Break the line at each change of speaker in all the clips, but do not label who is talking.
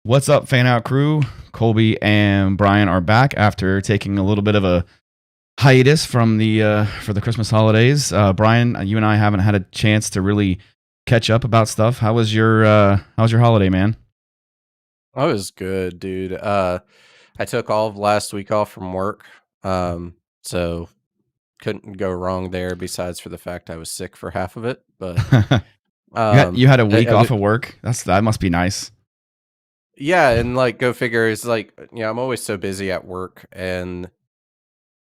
What's up, Fanout Crew? Colby and Brian are back after taking a little bit of a hiatus from the for the Christmas holidays. Brian, you and I haven't had a chance to really catch up about stuff. How was your holiday, man?
I was good, dude. I took all of last week off from work, so couldn't go wrong there. Besides for the fact I was sick for half of it, but
You had a week
I
off
would,
of work. That must be nice.
yeah, and like go figure. It's like I'm always so busy at work, and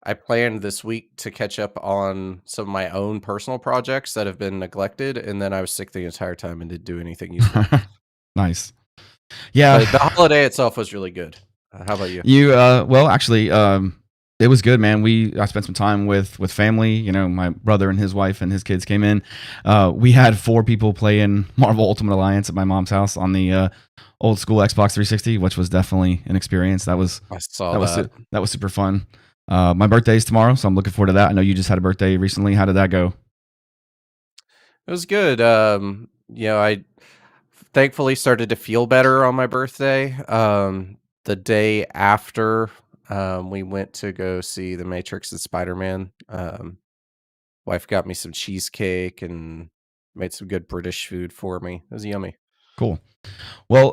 I planned this week to catch up on some of my own personal projects that have been neglected, and then I was sick the entire time and didn't do anything useful.
Nice. Yeah.
But the holiday itself was really good. How about you?
Well, actually, it was good, man. I spent some time with family. You know, my brother and his wife and his kids came in. We had 4 people playing Marvel Ultimate Alliance at my mom's house on the old school Xbox 360, which was definitely an experience.
I saw
That was
that.
that was super fun. My birthday's tomorrow, so I'm looking forward to that. I know you just had a birthday recently. How did that go?
It was good. I thankfully started to feel better on my birthday. The day after, we went to go see The Matrix and Spider-Man. Wife got me some cheesecake and made some good British food for me. It was yummy.
Cool. Well,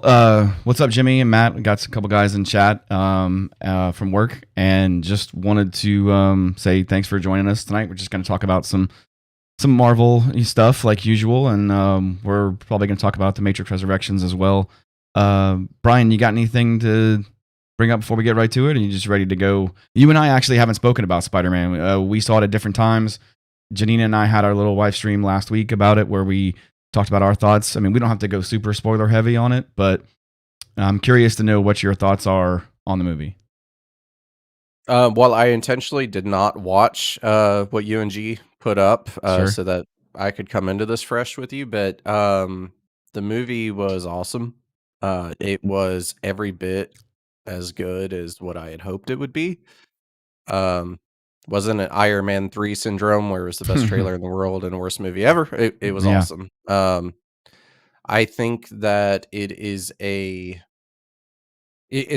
what's up, Jimmy and Matt? We got a couple guys in chat from work, and just wanted to say thanks for joining us tonight. We're just going to talk about some Marvel stuff like usual, and we're probably going to talk about the Matrix Resurrections as well. Brian, you got anything to bring up before we get right to it? Are you just ready to go? You and I actually haven't spoken about Spider-Man. We saw it at different times. Janina and I had our little live stream last week about it where we talked about our thoughts. I mean, we don't have to go super spoiler heavy on it, but I'm curious to know what your thoughts are on the movie.
Well, I intentionally did not watch what UNG put up
Sure.
so that I could come into this fresh with you, but the movie was awesome. It was every bit as good as what I had hoped it would be. Um, wasn't an Iron Man 3 syndrome where it was the best trailer in the world and worst movie ever. It was
Yeah.
awesome. I think that it's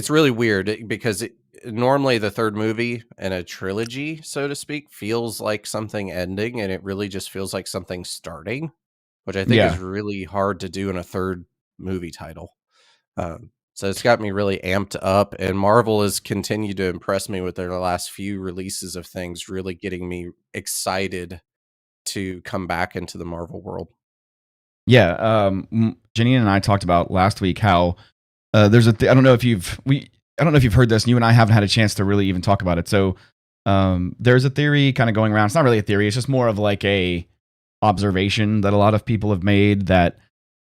really weird because normally the third movie in a trilogy, so to speak, feels like something ending, and it really just feels like something starting, which I think is
Yeah.
really hard to do in a third movie title. So it's got me really amped up, and Marvel has continued to impress me with their last few releases of things, really getting me excited to come back into the Marvel world.
Yeah. Janine and I talked about last week how I don't know if you've heard this, and you and I haven't had a chance to really even talk about it. So there's a theory kind of going around. It's not really a theory. It's just more of like a observation that a lot of people have made that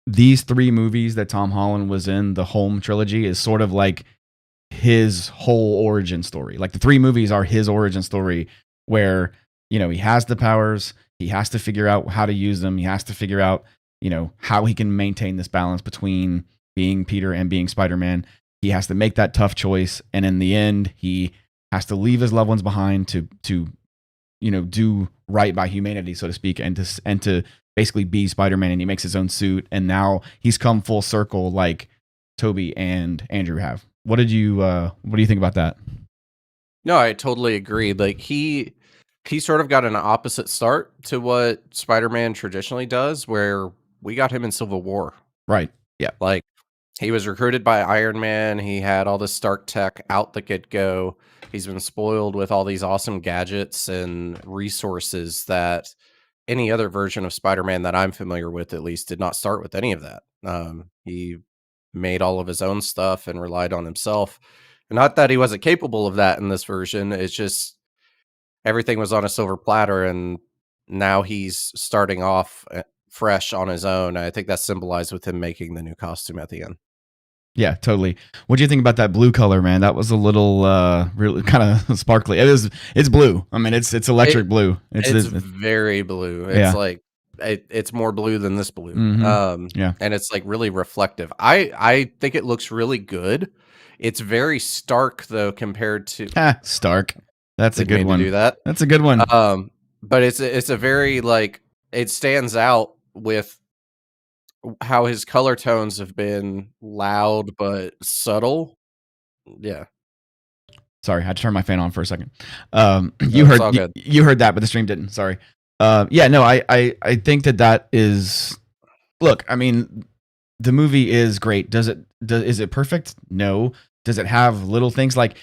these 3 movies that Tom Holland was in, the Home trilogy, is sort of like his whole origin story. Like the 3 movies are his origin story where, he has the powers, he has to figure out how to use them, he has to figure out, how he can maintain this balance between being Peter and being Spider-Man. He has to make that tough choice, and in the end, he has to leave his loved ones behind to do right by humanity, so to speak, and to basically be Spider-Man. And he makes his own suit, and now he's come full circle, like Toby and Andrew have. What do you think about that?
No, I totally agree. Like he sort of got an opposite start to what Spider-Man traditionally does, where we got him in Civil War.
Right. Yeah.
Like he was recruited by Iron Man. He had all this Stark tech out the get-go. He's been spoiled with all these awesome gadgets and resources that any other version of Spider-Man that I'm familiar with, at least, did not start with any of that. He made all of his own stuff and relied on himself. Not that he wasn't capable of that in this version. It's just everything was on a silver platter, and now he's starting off fresh on his own. I think that's symbolized with him making the new costume at the end.
Yeah, totally. What do you think about that blue color, man? That was a little really kind of sparkly. It's blue. I mean, it's electric blue.
It's very blue. It's
Yeah.
like it's more blue than this blue.
Yeah.
And it's like really reflective. I think it looks really good. It's very stark though compared to
Stark. That's a
didn't
good
mean to
one.
do that.
That's a good one.
But it's a very like it stands out with how his color tones have been loud but subtle. Yeah.
Sorry, I had to turn my fan on for a second.
No, it's all good.
You heard that, but the stream didn't. Sorry. Yeah, no, I think that is. Look, I mean, the movie is great. Is it perfect? No. Does it have little things like?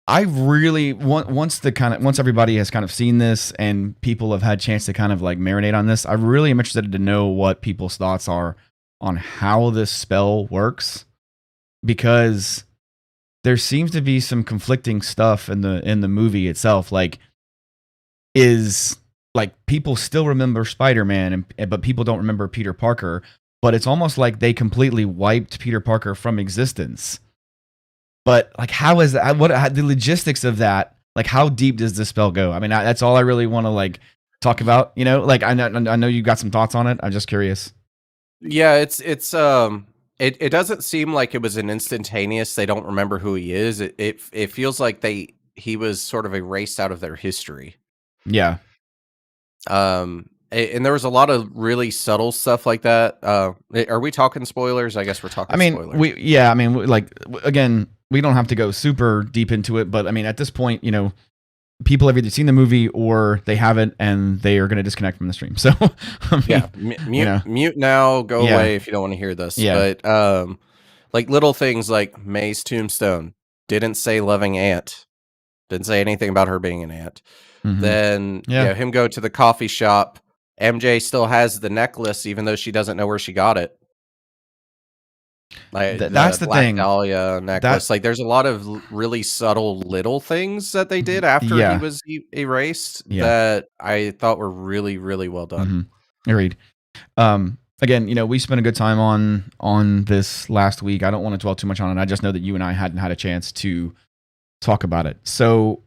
I really once everybody has kind of seen this and people have had a chance to kind of like marinate on this. I really am interested to know what people's thoughts are on how this spell works, because there seems to be some conflicting stuff in the movie itself. Like, is like people still remember Spider-Man, but people don't remember Peter Parker. But it's almost like they completely wiped Peter Parker from existence. But like, how is that? The logistics of that? Like, how deep does this spell go? I mean, that's all I really want to like talk about. You know, like I know you got some thoughts on it. I'm just curious.
Yeah, it doesn't seem like it was an instantaneous. They don't remember who he is. It feels like he was sort of erased out of their history.
Yeah.
And there was a lot of really subtle stuff like that. Are we talking spoilers? I guess we're talking.
I mean,
spoilers.
Again, we don't have to go super deep into it, but I mean, at this point, you know, people have either seen the movie or they haven't, and they are going to disconnect from the stream. So, I mean,
yeah, mute now, go away if you don't want to hear this.
Yeah.
But like little things like May's tombstone didn't say loving aunt, didn't say anything about her being an aunt.
Mm-hmm.
Then him go to the coffee shop. MJ still has the necklace, even though she doesn't know where she got it. Like
that's the
Black
thing.
Dahlia necklace. Like there's a lot of really subtle little things that they did after he was erased that I thought were really, really well done.
Mm-hmm. Agreed. Again, you know, we spent a good time on this last week. I don't want to dwell too much on it. I just know that you and I hadn't had a chance to talk about it. So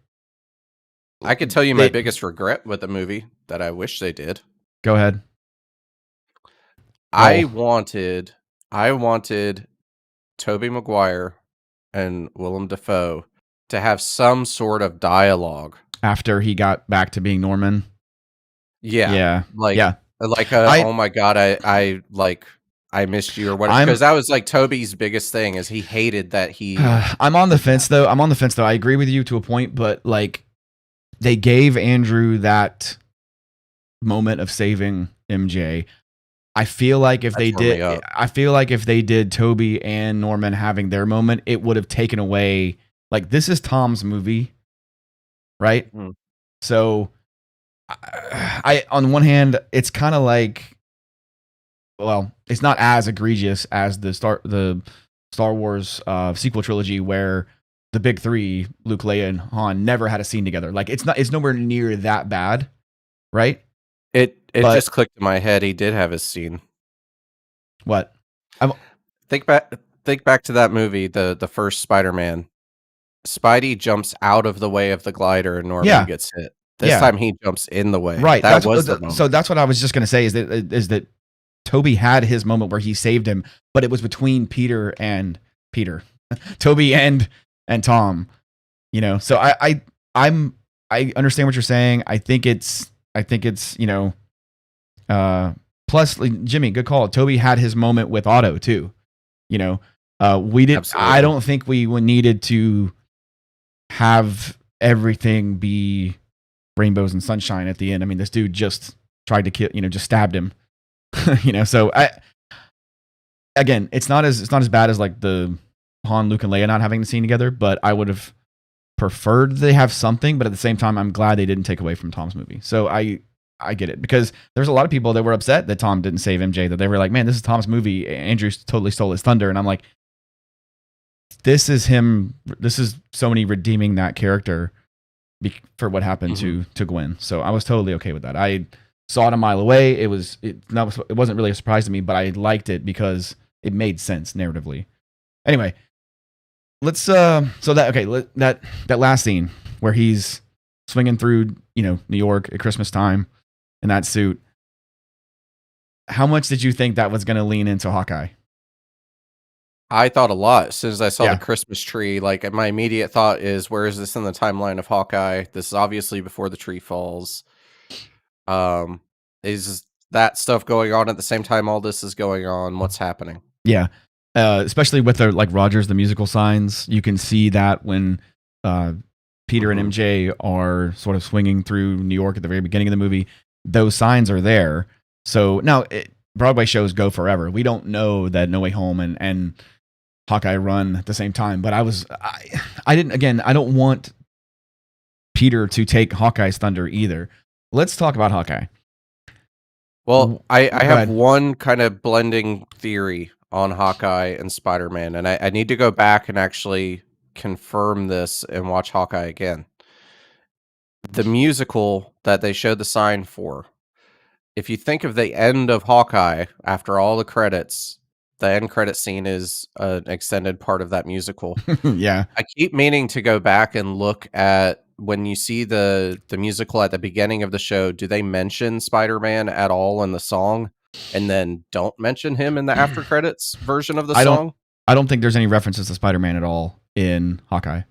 I could tell you my biggest regret with the movie that I wish they did.
Go ahead.
I wanted Tobey Maguire and Willem Dafoe to have some sort of dialogue
after he got back to being Norman.
Yeah. Oh my God, I missed you or whatever. Because that was like Toby's biggest thing is he hated that he.
I'm on the fence though. I agree with you to a point, but like they gave Andrew that moment of saving MJ. I feel like if they did Toby and Norman having their moment, it would have taken away. Like, this is Tom's movie, right? So, I on one hand, it's kind of like, well, it's not as egregious as the Star Wars sequel trilogy where the big three, Luke, Leia, and Han, never had a scene together. Like, it's nowhere near that bad, right?
It just clicked in my head. He did have his scene.
What?
Think back to that movie, the first Spider-Man. Spidey jumps out of the way of the glider and Norman gets hit. This time he jumps in the way.
Right.
So
that's what I was just going to say is that Toby had his moment where he saved him, but it was between Peter, Toby and Tom, you know. So I understand what you're saying. I think it's, you know, plus Jimmy, good call. Toby had his moment with Otto too, you know. We didn't. Absolutely. I don't think we needed to have everything be rainbows and sunshine at the end. I mean, this dude just tried to kill, you know, just stabbed him, you know. So it's not as bad as like the Han, Luke, and Leia not having the scene together, but I would have preferred they have something. But at the same time, I'm glad they didn't take away from Tom's movie. So I get it, because there's a lot of people that were upset that Tom didn't save MJ, that they were like, man, this is Tom's movie. Andrew totally stole his thunder. And I'm like, this is him. This is Sony redeeming that character for what happened to Gwen. So I was totally okay with that. I saw it a mile away. It wasn't really a surprise to me, but I liked it because it made sense narratively. Anyway, let's that last scene where he's swinging through, you know, New York at Christmas time in that suit. How much did you think that was going to lean into Hawkeye?
I thought a lot as soon as I saw the Christmas tree. Like, my immediate thought is, where is this in the timeline of Hawkeye? This is obviously before the tree falls. This that stuff going on at the same time all this is going on. What's happening?
Yeah. Especially with the like Rogers the musical signs, you can see that when Peter and MJ are sort of swinging through New York at the very beginning of the movie, those signs are there. So now Broadway shows go forever. We don't know that No Way Home and Hawkeye run at the same time, but I don't want Peter to take Hawkeye's thunder either. Let's talk about Hawkeye.
Well, I have one kind of blending theory on Hawkeye and Spider-Man, and I need to go back and actually confirm this and watch Hawkeye again. The musical that they showed the sign for, if you think of the end of Hawkeye, after all the credits, the end credit scene is an extended part of that musical.
Yeah.
I keep meaning to go back and look at when you see the musical at the beginning of the show, do they mention Spider-Man at all in the song? And then don't mention him in the after credits version of the song?
I don't think there's any references to Spider-Man at all in Hawkeye.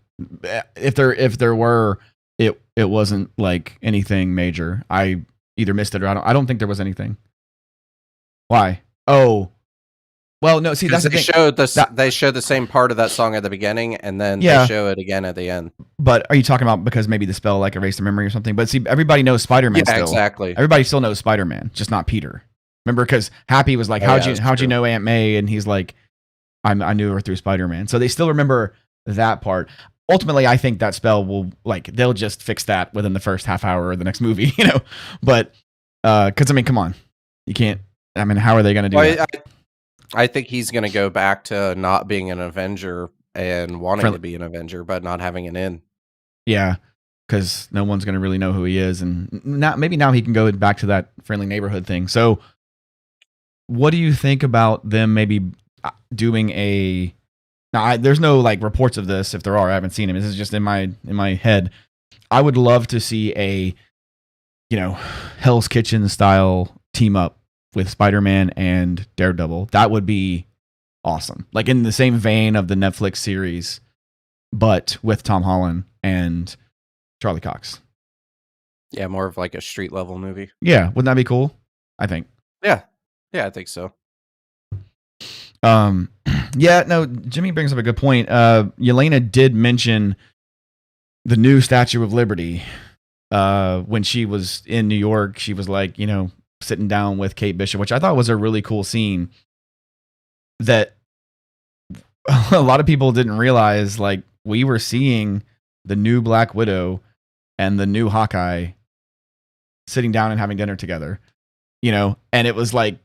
If there were, it wasn't like anything major. I either missed it or I don't think there was anything. Why? Oh. Well, no, see, that's the thing.
They showed the same part of that song at the beginning, and then they show it again at the end.
But are you talking about because maybe the spell like erased the memory or something? But see, everybody knows Spider-Man still.
Exactly.
Everybody still knows Spider-Man, just not Peter. Remember, because Happy was like, how'd you know Aunt May? And he's like, I knew her through Spider-Man. So they still remember that part. Ultimately, I think that spell will, like, they'll just fix that within the first half hour of the next movie, you know? But, because, I mean, come on. You can't, I mean, how are they going to do that?
I think he's going to go back to not being an Avenger and wanting to be an Avenger, but not having an in.
Yeah, because no one's going to really know who he is. And maybe now he can go back to that friendly neighborhood thing. So, what do you think about them maybe doing a... Now, there's no like reports of this. If there are, I haven't seen them. This is just in my head. I would love to see a, Hell's Kitchen style team up with Spider-Man and Daredevil. That would be awesome. Like in the same vein of the Netflix series, but with Tom Holland and Charlie Cox.
Yeah, more of like a street level movie.
Yeah, wouldn't that be cool? I think.
Yeah, I think so.
Yeah, no, Jimmy brings up a good point. Yelena did mention the new Statue of Liberty. When she was in New York, she was like, sitting down with Kate Bishop, which I thought was a really cool scene that a lot of people didn't realize. Like, we were seeing the new Black Widow and the new Hawkeye sitting down and having dinner together, and it was like,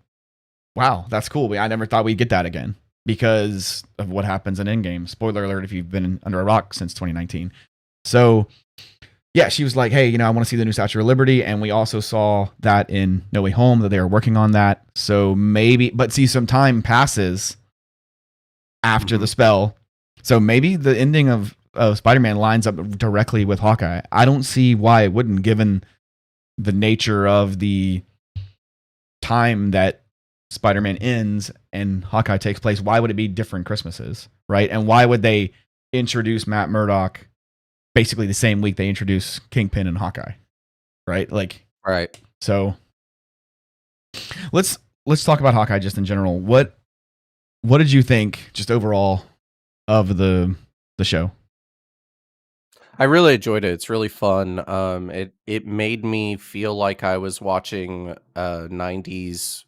wow, that's cool. I never thought we'd get that again because of what happens in Endgame. Spoiler alert if you've been under a rock since 2019. So, yeah, she was like, hey, I want to see the new Statue of Liberty. And we also saw that in No Way Home that they were working on that. So maybe, but see, some time passes after the spell. So maybe the ending of Spider-Man lines up directly with Hawkeye. I don't see why it wouldn't, given the nature of the time that Spider-Man ends and Hawkeye takes place. Why would it be different Christmases, right? And why would they introduce Matt Murdock basically the same week they introduce Kingpin and Hawkeye, right? Like,
right.
So let's talk about Hawkeye just in general. What did you think just overall of the show?
I really enjoyed it. It's really fun. It made me feel like I was watching a 90s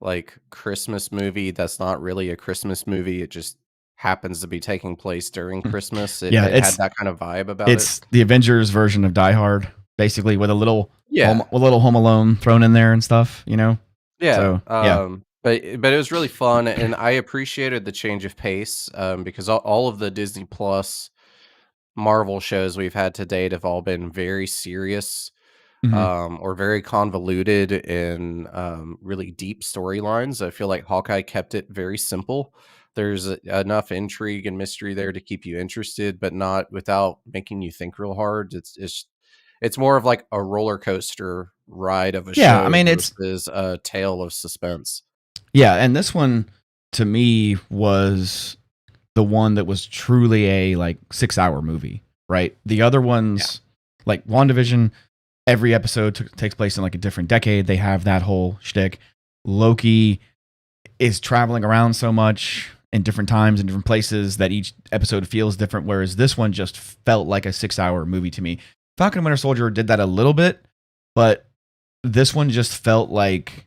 like Christmas movie that's not really a Christmas movie. It just happens to be taking place during Christmas. It had that kind of vibe about it.
It's the Avengers version of Die Hard, basically, with a little Home Alone thrown in there and stuff, Yeah.
So, but it was really fun, and I appreciated the change of pace because all of the Disney Plus Marvel shows we've had to date have all been very serious. Or very convoluted in really deep storylines. I feel like Hawkeye kept it very simple. There's enough intrigue and mystery there to keep you interested, but not without making you think real hard. It's more of like a roller coaster ride of a show. I mean, it's a tale of suspense.
Yeah, and this one to me was the one that was truly a like 6-hour movie, right? The other ones, like WandaVision, every episode takes place in like a different decade. They have that whole shtick. Loki is traveling around so much in different times and different places that each episode feels different, whereas this one just felt like a 6-hour movie to me. Falcon and Winter Soldier did that a little bit, but this one just felt like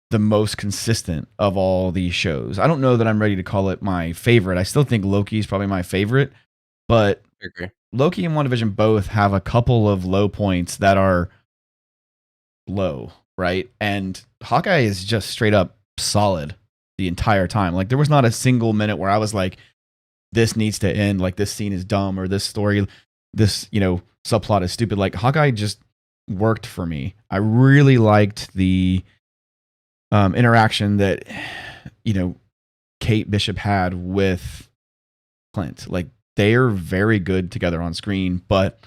the most consistent of all these shows. I don't know that I'm ready to call it my favorite. I still think Loki is probably my favorite, but
I agree.
Loki and WandaVision both have a couple of low points that are low, right? And Hawkeye is just straight up solid the entire time. Like there was not a single minute where I was like, this needs to end, like this scene is dumb, or this story, this, subplot is stupid. Like Hawkeye just worked for me. I really liked the interaction that Kate Bishop had with Clint. Like they are very good together on screen, but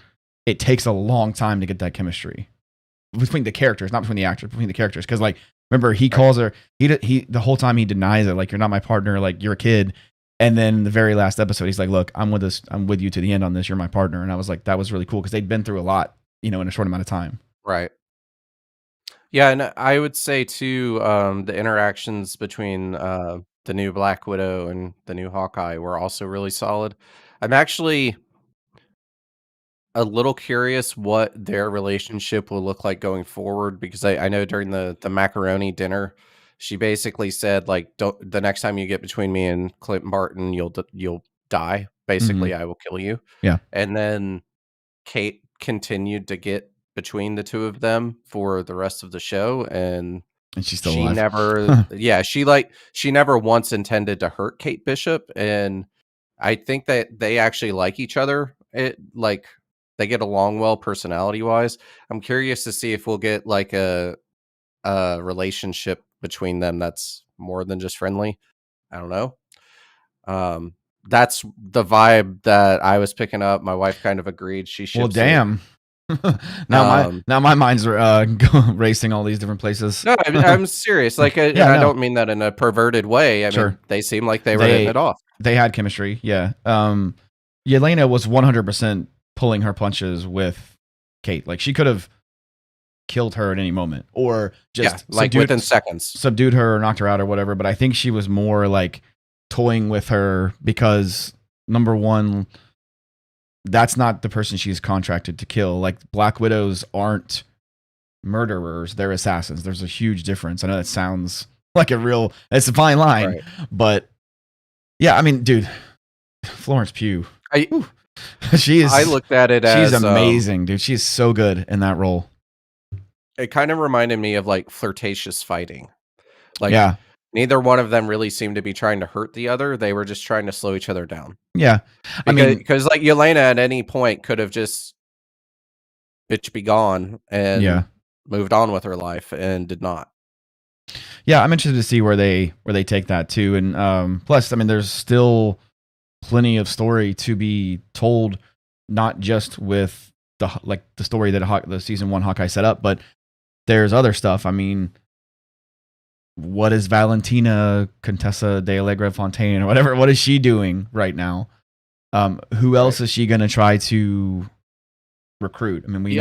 it takes a long time to get that chemistry between the characters, not between the actors, between the characters. Because like, remember, he calls her. He the whole time he denies it. Like you're not my partner. Like you're a kid. And then the very last episode, he's like, "Look, I'm with you to the end on this. You're my partner." And I was like, that was really cool because they'd been through a lot, in a short amount of time.
Right. Yeah, and I would say too, the interactions between the new Black Widow and the new Hawkeye were also really solid. I'm actually a little curious what their relationship will look like going forward because I know during the macaroni dinner, she basically said like, "Don't the next time you get between me and Clint Barton, you'll die.
Mm-hmm.
Basically, I will kill you."
Yeah.
And then Kate continued to get between the two of them for the rest of the show, and
she's still
she
alive.
never she never once intended to hurt Kate Bishop, and I think that they actually like each other. They get along well personality wise. I'm curious to see if we'll get like a relationship between them that's more than just friendly. I don't know. That's the vibe that I was picking up. My wife kind of agreed. She
Well,
ships it.
damn. now my mind's racing all these different places.
No, I'm serious. Like, and I don't mean that in a perverted way. I mean, they seem like they were hitting it off.
They had chemistry. Yeah. Yelena was 100% pulling her punches with Kate. Like she could have killed her at any moment, or just
within seconds,
subdued her or knocked her out or whatever. But I think she was more like toying with her because number one, that's not the person she's contracted to kill. Like Black Widows aren't murderers, they're assassins. There's a huge difference. I know that sounds like it's a fine line, right. But yeah, I mean, dude, Florence Pugh. I
looked at it as
she's amazing, dude. She's so good in that role.
It kind of reminded me of like flirtatious fighting. Like neither one of them really seemed to be trying to hurt the other. They were just trying to slow each other down.
Yeah.
Because like Yelena at any point could have just bitch be gone and moved on with her life and did not.
Yeah, I'm interested to see where they take that too. And plus, I mean, there's still plenty of story to be told, not just with the story that the season 1 Hawkeye set up, but there's other stuff. I mean, what is Valentina Contessa de Allegra Fontaine or whatever? What is she doing right now? Who else is she going to try to recruit? I mean, we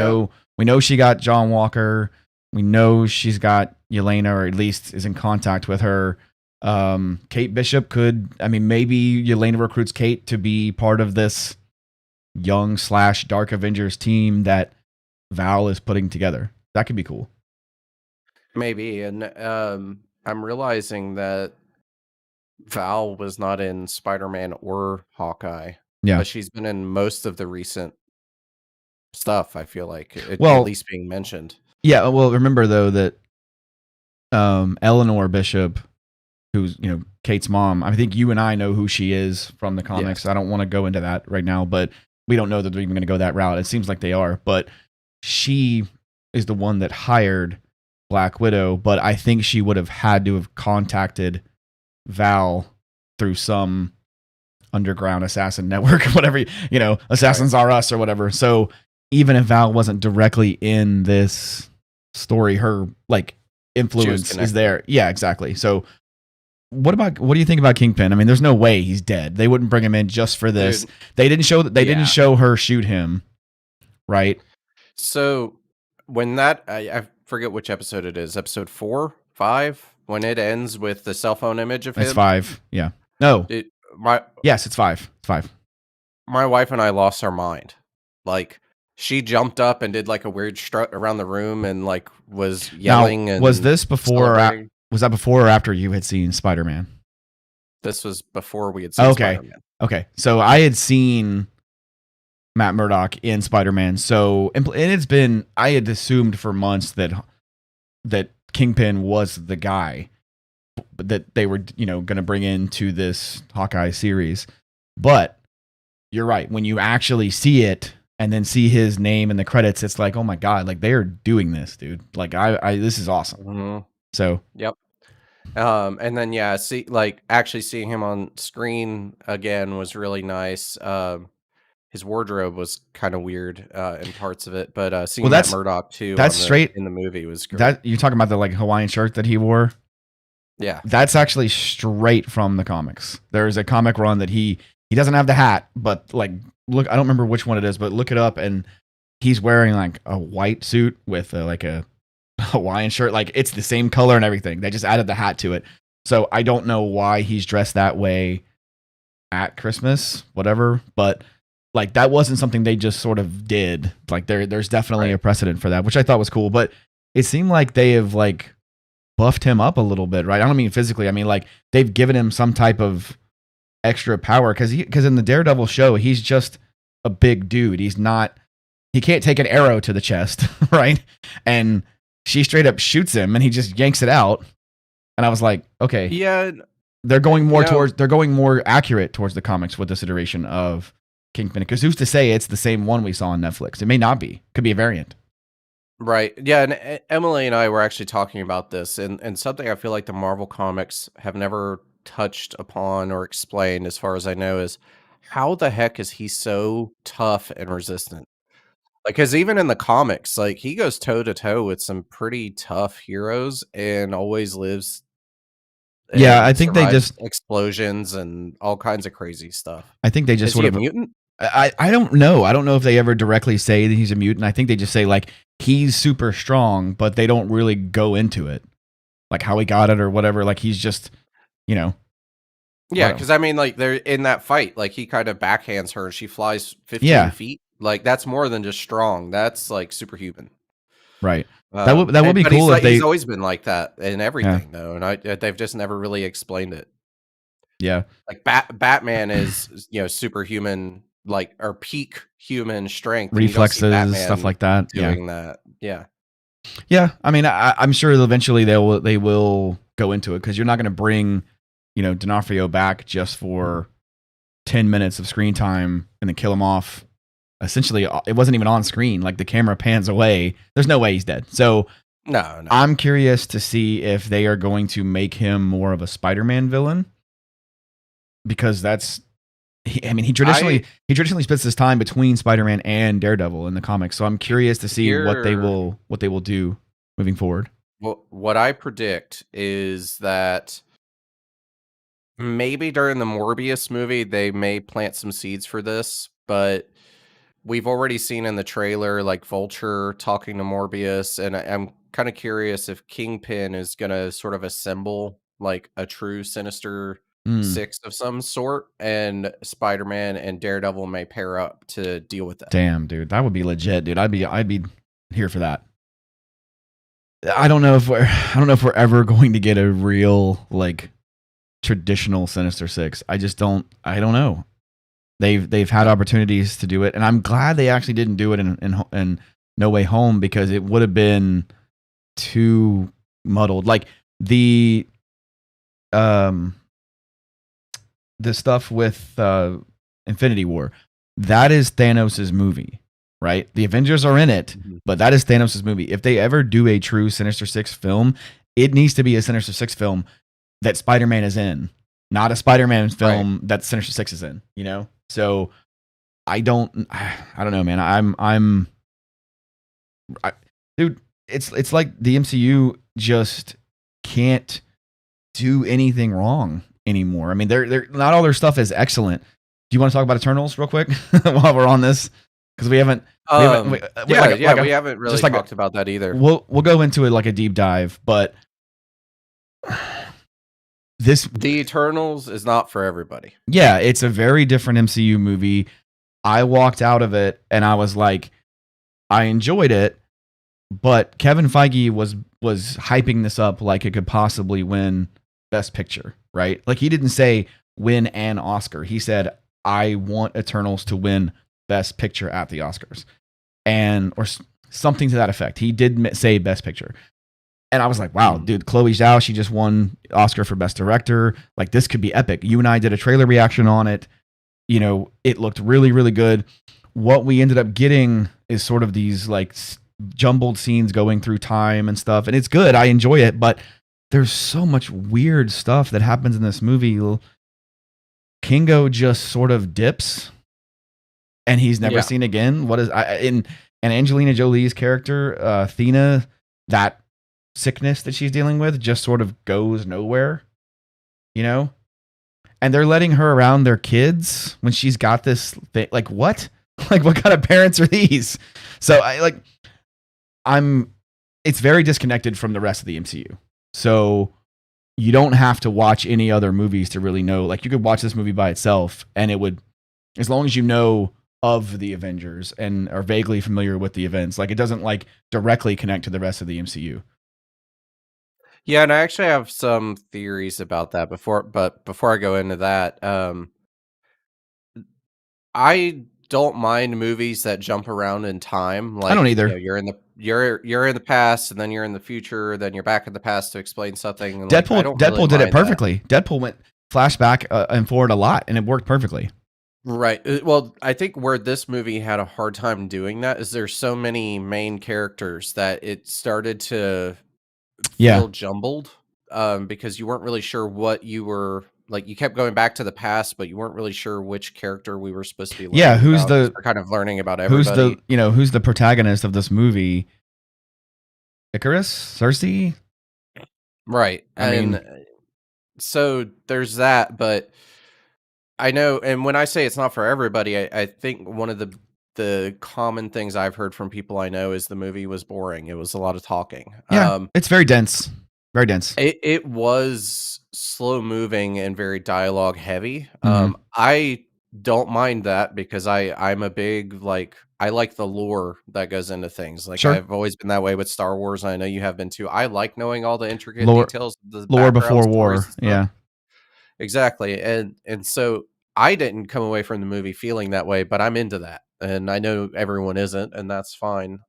know she got John Walker. We know she's got Yelena, or at least is in contact with her. Kate Bishop maybe Yelena recruits Kate to be part of this young / Dark Avengers team that Val is putting together. That could be cool.
Maybe. And I'm realizing that Val was not in Spider-Man or Hawkeye.
Yeah.
But she's been in most of the recent stuff, I feel like. At least being mentioned.
Yeah, well, remember though that Eleanor Bishop, who's Kate's mom, I think you and I know who she is from the comics. Yes. I don't want to go into that right now, but we don't know that they're even going to go that route. It seems like they are, but she is the one that hired Black Widow, but I think she would have had to have contacted Val through some underground assassin network, whatever, Assassins Are Us or whatever. So even if Val wasn't directly in this story, her influence is there. Yeah, exactly. So what do you think about Kingpin? I mean, there's no way he's dead. They wouldn't bring him in just for this. Dude, they didn't show her shoot him, right?
So when that I forget which episode it is, episode 4, 5, when it ends with the cell phone image of
It's
him.
5. Yeah. No.
It my
Yes, it's 5. It's 5.
my wife and I lost our mind. Like, she jumped up and did like a weird strut around the room and like was yelling
Now,
and
was this before?
celebrating.
Was that before or after you had seen Spider-Man?
This was before we had seen
Okay.
Spider-Man.
Okay. So I had seen Matt Murdock in Spider-Man. So and it's been, I had assumed for months that Kingpin was the guy that they were, going to bring into this Hawkeye series. But you're right. When you actually see it and then see his name in the credits, it's like, oh my God, like they are doing this, dude. Like this is awesome.
Mhm.
So
Yep. And then actually seeing him on screen again was really nice. His wardrobe was kind of weird in parts of it, but seeing Matt Murdock too
that's straight
in the movie was great.
That you're talking about the like Hawaiian shirt that he wore.
Yeah,
that's actually straight from the comics. There's a comic run that he doesn't have the hat, but like look, I don't remember which one it is, but look it up, and he's wearing like a white suit with like a Hawaiian shirt. Like it's the same color and everything. They just added the hat to it. So I don't know why he's dressed that way at Christmas, whatever. But like that wasn't something they just sort of did. Like there's definitely a precedent for that, which I thought was cool. But it seemed like they have like buffed him up a little bit, right? I don't mean physically. I mean like they've given him some type of extra power because in the Daredevil show he's just a big dude. He can't take an arrow to the chest, right? And she straight up shoots him and he just yanks it out. And I was like, okay.
Yeah.
They're going more accurate towards the comics with this iteration of Kingpin. Because who's to say it's the same one we saw on Netflix? It may not be. Could be a variant.
Right. Yeah. And Emily and I were actually talking about this and something I feel like the Marvel comics have never touched upon or explained, as far as I know, is how the heck is he so tough and resistant? Like, because even in the comics, like he goes toe to toe with some pretty tough heroes and always lives.
Yeah, I think they just
explosions and all kinds of crazy stuff.
I think they just
is
sort
he
of
a mutant.
I don't know. I don't know if they ever directly say that he's a mutant. I think they just say like he's super strong, but they don't really go into it, like how he got it or whatever. Like he's just,
Yeah, because I mean, like they're in that fight, like he kind of backhands her and she flies 15 feet. Like that's more than just strong. That's like superhuman.
Right. That would be cool if
he's always been like that in everything though, and they've just never really explained it.
Yeah.
Like Batman is superhuman, like or peak human strength,
reflexes, stuff like that.
Doing that. Yeah.
Yeah. I mean, I'm sure eventually they will go into it because you're not going to bring D'Onofrio back just for 10 minutes of screen time and then kill him off. Essentially, it wasn't even on screen. Like the camera pans away. There's no way he's dead. So
no.
I'm curious to see if they are going to make him more of a Spider-Man villain, because he traditionally spends his time between Spider-Man and Daredevil in the comics. So I'm curious to see what they will do moving forward.
Well, what I predict is that maybe during the Morbius movie they may plant some seeds for this, but we've already seen in the trailer like Vulture talking to Morbius, and I'm kind of curious if Kingpin is going to sort of assemble like a true Sinister Six of some sort, and Spider-Man and Daredevil may pair up to deal with that.
Damn, dude, that would be legit, dude. I'd be here for that. I don't know if we're ever going to get a real like traditional Sinister Six. I don't know. They've had opportunities to do it, and I'm glad they actually didn't do it in No Way Home, because it would have been too muddled. Like the stuff with Infinity War, that is Thanos' movie, right? The Avengers are in it, but that is Thanos' movie. If they ever do a true Sinister Six film, it needs to be a Sinister Six film that Spider-Man is in, not a Spider-Man film that Sinister Six is in, So I don't know, man. Dude, it's like the MCU just can't do anything wrong anymore. I mean, they're not all their stuff is excellent. Do you want to talk about Eternals real quick while we're on this? Because we haven't We haven't.
We haven't really
just like
talked about that either.
we'll go into it like a deep dive, but this
The Eternals is not for everybody.
yeah, it's a very different MCU movie. I walked out of it and I was like, I enjoyed it, but Kevin Feige was hyping this up like it could possibly win Best Picture, right? Like he didn't say win an Oscar. He said, I want Eternals to win Best Picture at the Oscars, or something to that effect. He did say Best Picture. And I was like, wow, dude, Chloe Zhao, she just won Oscar for Best Director. Like, this could be epic. You and I did a trailer reaction on it. You know, it looked really, really good. What we ended up getting is sort of these like jumbled scenes going through time and stuff. And it's good. I enjoy it. But there's so much weird stuff that happens in this movie. Kingo just sort of dips and he's never seen again. What is and Angelina Jolie's character, Athena, that sickness that she's dealing with just sort of goes nowhere, you know? And they're letting her around their kids when she's got this thing. Like, what? Like, what kind of parents are these? So it's very disconnected from the rest of the MCU. So you don't have to watch any other movies to really know. Like, you could watch this movie by itself and it would, as long as you know of the Avengers and are vaguely familiar with the events, like it doesn't like directly connect to the rest of the MCU.
Yeah, and I actually have some theories about that before I go into that, I don't mind movies that jump around in time.
I don't
Like,
either.
you know, you're in the past, and then you're in the future, then you're back in the past to explain something. And like, I don't really
Deadpool did it
mind that.
perfectly. Deadpool went flashback and forward a lot, and it worked perfectly.
Right. Well, I think where this movie had a hard time doing that is there's so many main characters that it started to feel jumbled, because you weren't really sure what you were like. You kept going back to the past, but you weren't really sure which character we were supposed to be learning
Who's
about, 'cause
the
we're kind of learning about
who's
everybody.
who's the protagonist of this movie? Icarus, Cersei.
Right.
I mean,
So there's that, but I know, and when I say it's not for everybody, I think one of the common things I've heard from people I know is the movie was boring. It was a lot of talking.
yeah, it's very dense. Very dense.
It was slow moving and very dialogue heavy.
Mhm.
I don't mind that because I'm a big like I like the lore that goes into things. Like
Sure.
I've always been that way with Star Wars. And I know you have been too. I like knowing all the intricate
Lore
details, the
lore
background
before
stories
war.
and stuff.
Yeah.
Exactly. And so I didn't come away from the movie feeling that way, but I'm into that. And I know everyone isn't, and that's fine.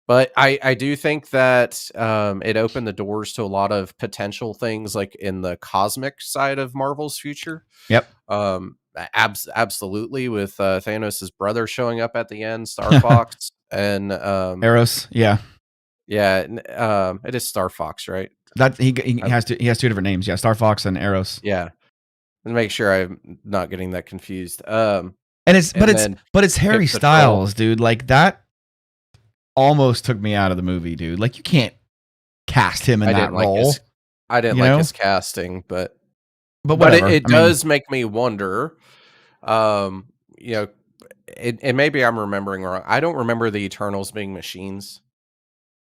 But I do think that it opened the doors to a lot of potential things, like in the cosmic side of Marvel's future.
Yep.
Absolutely, with Thanos' brother showing up at the end, Star Fox, and
Eros. Yeah.
it is Star Fox, right?
That he has two different names. Yeah, Star Fox and Eros.
Yeah, and make sure I'm not getting that confused.
And it's Harry
Pip the Troll.
Styles, dude. Like that almost took me out of the movie, dude. Like you can't cast him in that role.
I didn't like his casting, but
whatever.
it does make me wonder. You know, and maybe I'm remembering wrong. I don't remember the Eternals being machines.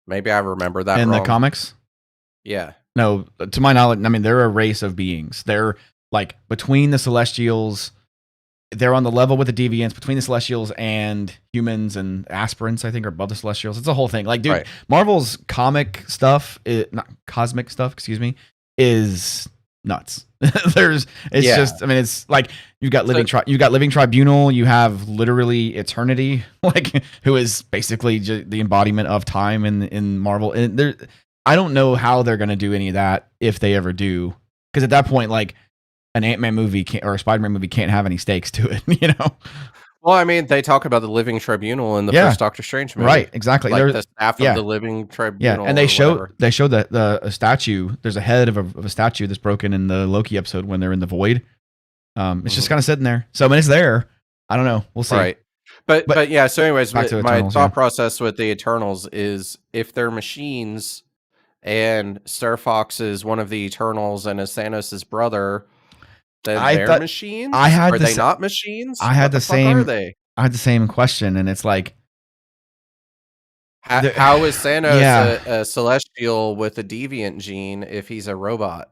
Maybe I remember that
in
wrong.
the comics.
Yeah.
No, to my knowledge, I mean they're a race of beings. They're like between the Celestials. They're on the level with the Deviants between the Celestials and humans and aspirants, I think, are above the Celestials. It's a whole thing. Like, dude,
Right.
Marvel's cosmic stuff, is nuts. Just, I mean, it's like you've got Living Tribunal, you have literally Eternity, like who is basically the embodiment of time in Marvel. And I don't know how they're gonna do any of that if they ever do, because at that point, like, an Ant-Man movie or a Spider-Man movie can't have any stakes to it, you know?
Well, I mean, they talk about the Living Tribunal in the first Doctor Strange movie.
Right, exactly.
Like the staff of the Living Tribunal.
Yeah, and they show the statue. There's a head of a statue that's broken in the Loki episode when they're in the void. It's just kind of sitting there. So when it's there, I don't know. We'll see.
Right. But yeah, so anyways, my
Eternals,
thought process with the Eternals is if they're machines and Star Fox is one of the Eternals and is Thanos' brother, then they're machines? Are they not machines?
I had the same.
Are they?
I had the same question, and it's like,
How is Thanos
yeah,
a celestial with a deviant gene if he's a robot?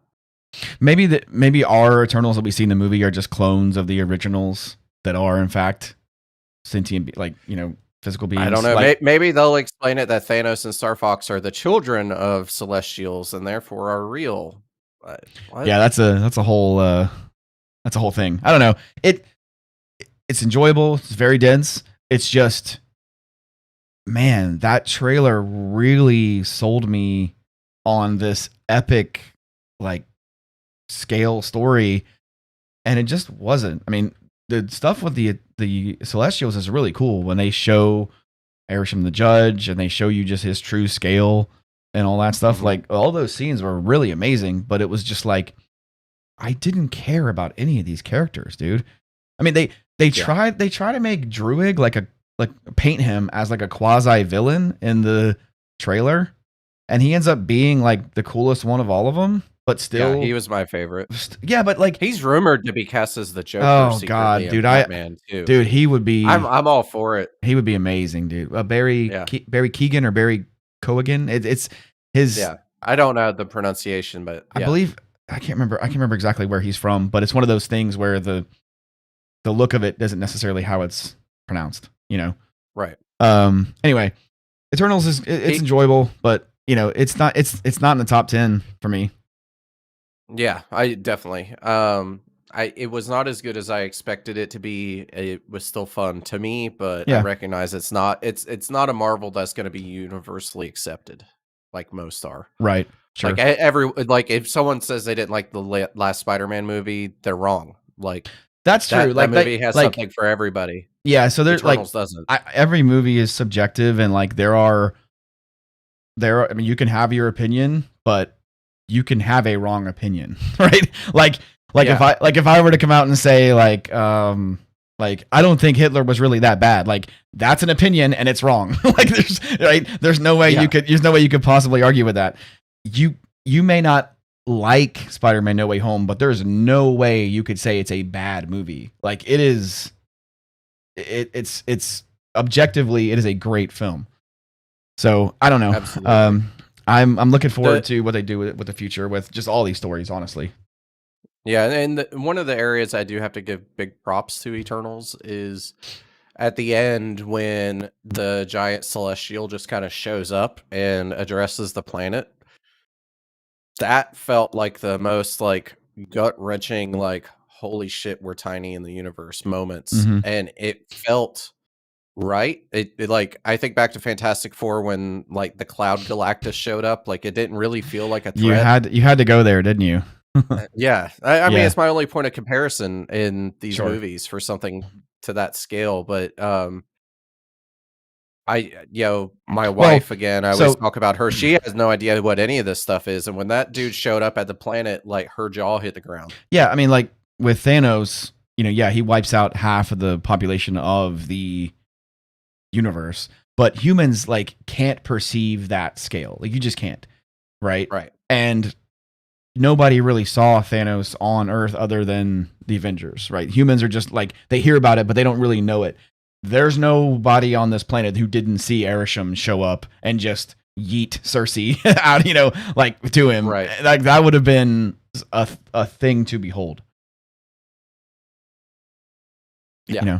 maybe our Eternals that we see in the movie are just clones of the originals that are in fact sentient, like physical
I don't
beings.
know.
Like,
Maybe they'll explain it that Thanos and Star Fox are the children of celestials and therefore are real. What?
yeah, that's a whole thing. I don't know. It's enjoyable. It's very dense. It's just, man, that trailer really sold me on this epic, like, scale story, and it just wasn't. I mean, the stuff with the Celestials is really cool when they show Arishem the Judge and they show you just his true scale and all that stuff.
Mhm.
Like, all those scenes were really amazing, but it was just like, I didn't care about any of these characters, dude. I mean, they tried to make Druig like paint him as like a quasi villain in the trailer, and he ends up being like the coolest one of all of them. But still,
Yeah, he was my favorite.
yeah, but like,
He's rumored to be cast as the Joker
oh
secretly
god,
in
dude,
Batman too.
dude, he would be,
I'm all for it.
he would be amazing, dude.
Yeah.
Barry Keegan or Barry Cogan. It's his.
Yeah. I don't know the pronunciation, but
I
yeah.
believe I can't remember exactly where he's from, but it's one of those things where the look of it isn't necessarily how it's pronounced.
Right.
Anyway, Eternals it's enjoyable, but it's not in the top 10 for me.
Yeah, I definitely. It was not as good as I expected it to be. It was still fun to me, but I
Yeah.
recognize it's not a Marvel that's going to be universally accepted like most are.
Right. Sure.
Like if someone says they didn't like the last Spider-Man movie, they're wrong. Like
That's true.
that movie has something for everybody.
Yeah, so there's like
Eternals doesn't.
every movie is subjective, and like there are I mean, you can have your opinion, but you can have a wrong opinion, right? Like
Yeah.
if I were to come out and say like I don't think Hitler was really that bad, like that's an opinion and it's wrong. Like there's no way
Yeah.
there's no way you could possibly argue with that. You may not like Spider-Man No Way Home, but there's no way you could say it's a bad movie. Like it's objectively, it is a great film. So I don't know.
Absolutely.
I'm looking forward to what they do with the future with just all these stories, honestly.
Yeah, and one of the areas I do have to give big props to Eternals is at the end when the giant celestial just kind of shows up and addresses the planet. That felt like the most like gut-wrenching, like, holy shit, we're tiny in the universe moments.
Mhm.
And it felt right. It like I think back to Fantastic Four when like the Cloud Galactus showed up. Like it didn't really feel like a threat.
You had to go there, didn't you?
Yeah. I mean
Yeah.
it's my only point of comparison in these
Sure.
movies for something to that scale. But my wife again, I always talk about her. She has no idea what any of this stuff is. And when that dude showed up at the planet, like her jaw hit the ground.
Yeah, I mean, like with Thanos, he wipes out half of the population of the universe, but humans like can't perceive that scale. Like you just can't, right?
Right.
And nobody really saw Thanos on Earth other than the Avengers, right? Humans are just like, they hear about it, but they don't really know it. There's nobody on this planet who didn't see Arishem show up and just yeet Cersei out, like to him.
Right.
Like that would have been a thing to behold.
Yeah.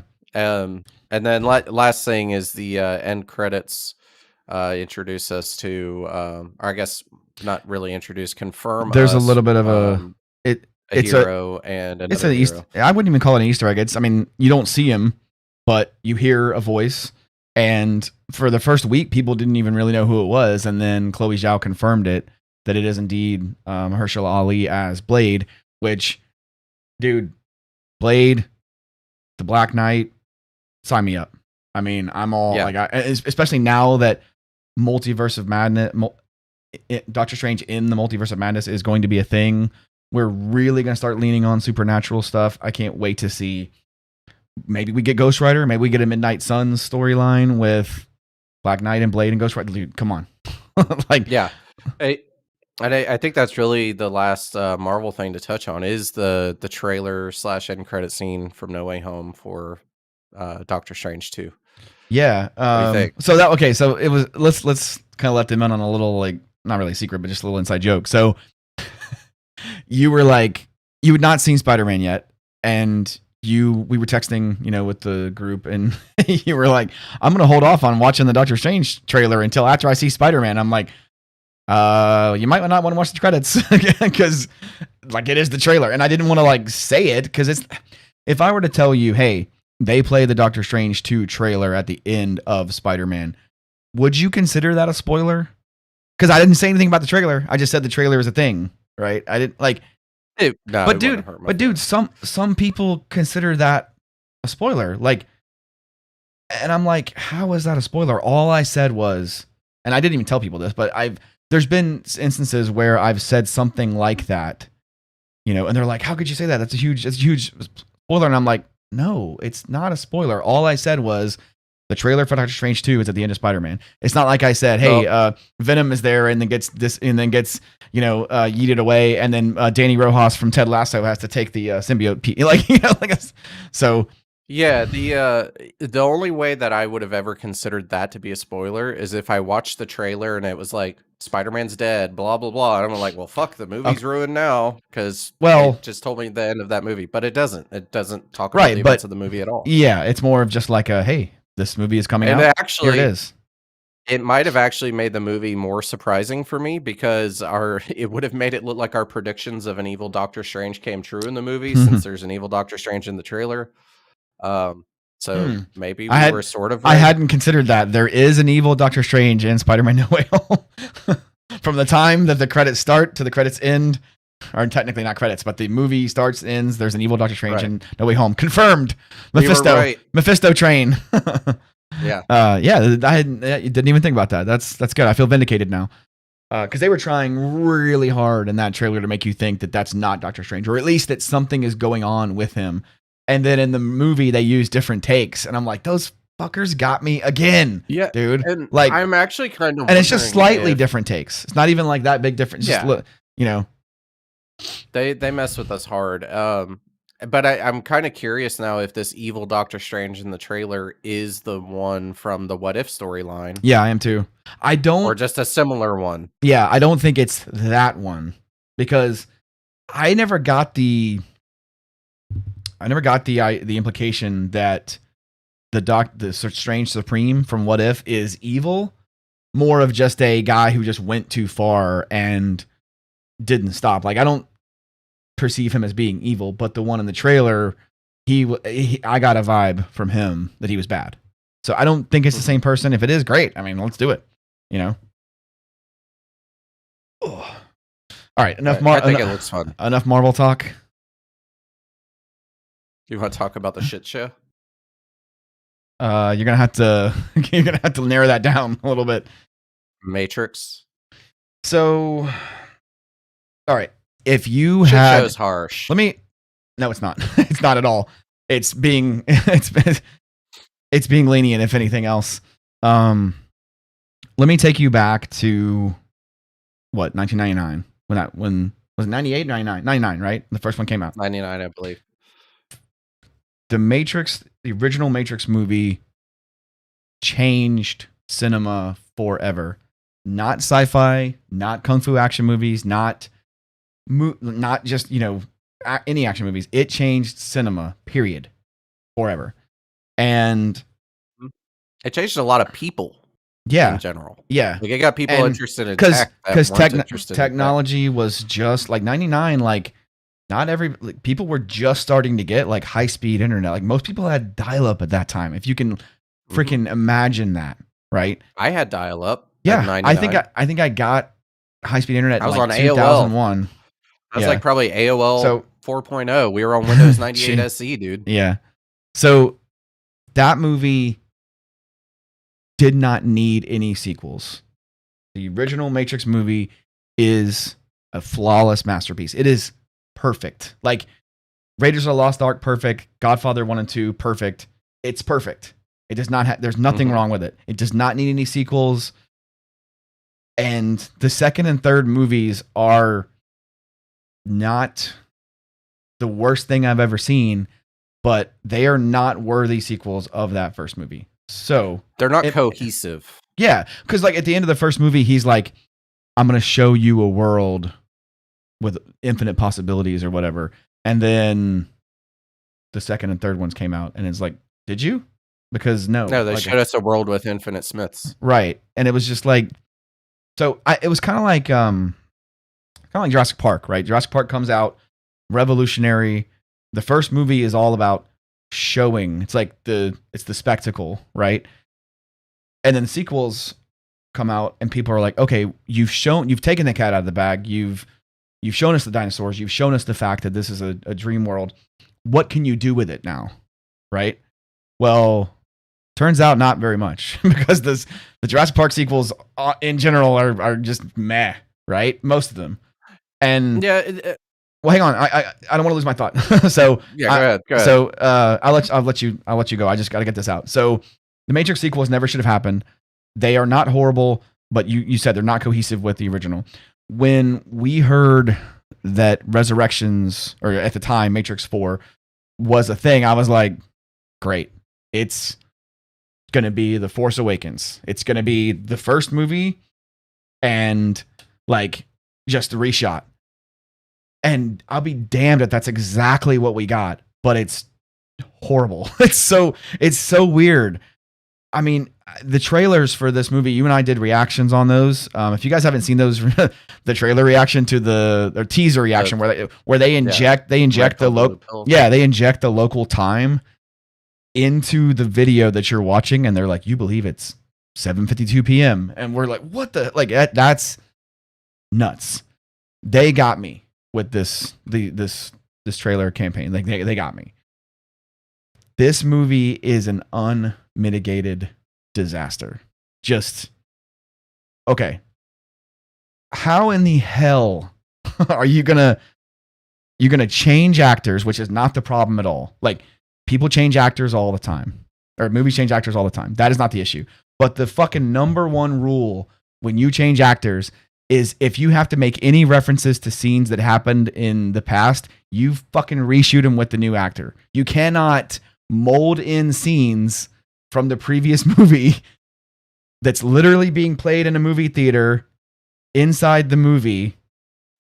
And then last thing is the end credits introduce us to, or I guess not really introduce, confirm.
There's
us,
a little bit of
a hero and another hero.
I wouldn't even call it an Easter egg. I mean, you don't see him, but you hear a voice. And for the first week, people didn't even really know who it was. And then Chloe Zhao confirmed that it is indeed Mahershala Ali as Blade, which, dude, Blade, the Black Knight, sign me up. I mean, I'm all like, especially now that Multiverse of Madness, Doctor Strange in the Multiverse of Madness is going to be a thing. We're really going to start leaning on supernatural stuff. I can't wait to see. Maybe we get Ghost Rider. Maybe we get a Midnight Suns storyline with Black Knight and Blade and Ghost Rider. Dude, come on.
Yeah. I think that's really the last Marvel thing to touch on is the trailer / end credit scene from No Way Home for Doctor Strange 2.
Yeah.
What do you think?
So it was, let's kind of let them in on a little, like, not really secret, but just a little inside joke. So you were like, you had not seen Spider-Man yet, and we were texting, with the group, and you were like, I'm gonna hold off on watching the Doctor Strange trailer until after I see Spider-Man. I'm like, you might not want to watch the credits because like it is the trailer, and I didn't want to like say it because if I were to tell you, hey, they play the Doctor Strange 2 trailer at the end of Spider-Man, would you consider that a spoiler? Because I didn't say anything about the trailer. I just said the trailer is a thing, right? I didn't like.
No,
but dude, some people consider that a spoiler. Like, and I'm like, how is that a spoiler? All I said was, and I didn't even tell people this, but there's been instances where I've said something like that, and they're like, how could you say that? That's a huge spoiler. And I'm like, no, it's not a spoiler. All I said was the trailer for Doctor Strange 2 is at the end of Spider-Man. It's not like I said, hey, Venom is there and then gets yeeted away, and then Danny Rojas from Ted Lasso has to take the symbiote. So
yeah, the only way that I would have ever considered that to be a spoiler is if I watched the trailer and it was like Spider-Man's dead, blah blah blah, and I'm like, well, fuck, the movie's ruined now because it just told me the end of that movie, but it doesn't. It doesn't talk about the events of the movie at all.
Yeah, it's more of just like hey, this movie is coming out.
Actually,
here it is.
It might have actually made the movie more surprising for me because it would have made it look like our predictions of an evil Doctor Strange came true in the movie since there's an evil Doctor Strange in the trailer. Maybe we were sort of right.
I hadn't considered that. There is an evil Doctor Strange in Spider-Man No Way Home. From the time that the credits start to the credits end, or technically not credits, but the movie starts, ends, there's an evil Doctor Strange in No Way Home. Confirmed. Mephisto.
Right.
Mephisto train.
Yeah.
I didn't even think about that. That's good. I feel vindicated now. Because they were trying really hard in that trailer to make you think that that's not Doctor Strange, or at least that something is going on with him. And then in the movie, they use different takes, and I'm like, those fuckers got me again, dude.
And
like,
I'm actually kind of,
and it's just slightly different takes. It's not even like that big difference. Just
they mess with us hard. But I'm kind of curious now if this evil Doctor Strange in the trailer is the one from the What If storyline.
Yeah, I am too.
Or just a similar one.
Yeah, I don't think it's that one because I never got the implication that the Strange Supreme from What If is evil. More of just a guy who just went too far and didn't stop. Like, I don't perceive him as being evil, but the one in the trailer, I got a vibe from him that he was bad. So I don't think it's the same person. If it is, great. I mean, let's do it. All right, enough.
I think it looks fun.
Enough Marvel talk.
You want to talk about the shit show?
You're gonna have to narrow that down a little bit.
Matrix.
So, all right. If you
shit
had,
show's harsh.
No, it's not. It's not at all. It's being lenient, if anything else. Let me take you back to what, 1999? When was it 98, 99? 99, right? The first one came out.
99, I believe.
The original Matrix movie changed cinema forever. Not sci-fi, not kung fu action movies, not just, any action movies. It changed cinema, period, forever. And
it changed a lot of people.
Yeah,
in general.
Yeah,
like it got people interested in tech
because technology was just like 99. Like, not people were just starting to get like high speed internet. Like, most people had dial up at that time. If you can freaking imagine that, right?
I had dial up.
Yeah, I think I got high speed internet.
I was
like
on
2001.
AOL. I was like probably AOL 4.0. We were on Windows 98 SE, dude.
Yeah. So that movie did not need any sequels. The original Matrix movie is a flawless masterpiece. It is perfect. Like, Raiders of the Lost Ark, perfect. Godfather 1 and 2, perfect. It's perfect. It does not there's nothing wrong with it. It does not need any sequels. And the second and third movies are not the worst thing I've ever seen, but they are not worthy sequels of that first movie. So
they're not cohesive.
Yeah, because like at the end of the first movie, he's like, I'm going to show you a world with infinite possibilities or whatever. And then the second and third ones came out, and it's like, did you? Because no,
they showed us a world with infinite Smiths,
right? And it was just like, so it was kind of like Jurassic Park, right? Jurassic Park comes out, revolutionary. The first movie is all about showing. It's like it's the spectacle, right? And then the sequels come out, and people are like, okay, you've taken the cat out of the bag. You've shown us the dinosaurs. You've shown us the fact that this is a dream world. What can you do with it now? Right? Well, turns out not very much, because the Jurassic Park sequels in general are just meh, right? Most of them. And
yeah.
Well, hang on. I don't want to lose my thought. So
yeah, go ahead.
So I'll let you go. I just got to get this out. So the Matrix sequels never should have happened. They are not horrible, but you said they're not cohesive with the original. When we heard that Resurrections, or at the time Matrix 4 was a thing, I was like, great. It's going to be The Force Awakens. It's going to be the first movie and like just a reshot. And I'll be damned if that's exactly what we got, but it's horrible. It's so weird. I mean, the trailers for this movie, you and I did reactions on those. If you guys haven't seen those, the trailer reaction to the teaser reaction where they inject they inject the local time into the video that you're watching, and they're like, you believe it's 7:52 p.m. and we're like, what the, like, that's nuts. They got me with this trailer campaign. Like they got me. This movie is an unmitigated disaster. Just okay. How in the hell are you're gonna change actors, which is not the problem at all. Like, people change actors all the time, or movies change actors all the time. That is not the issue. But the fucking number one rule when you change actors is if you have to make any references to scenes that happened in the past, you fucking reshoot them with the new actor. You cannot mold in scenes from the previous movie that's literally being played in a movie theater inside the movie.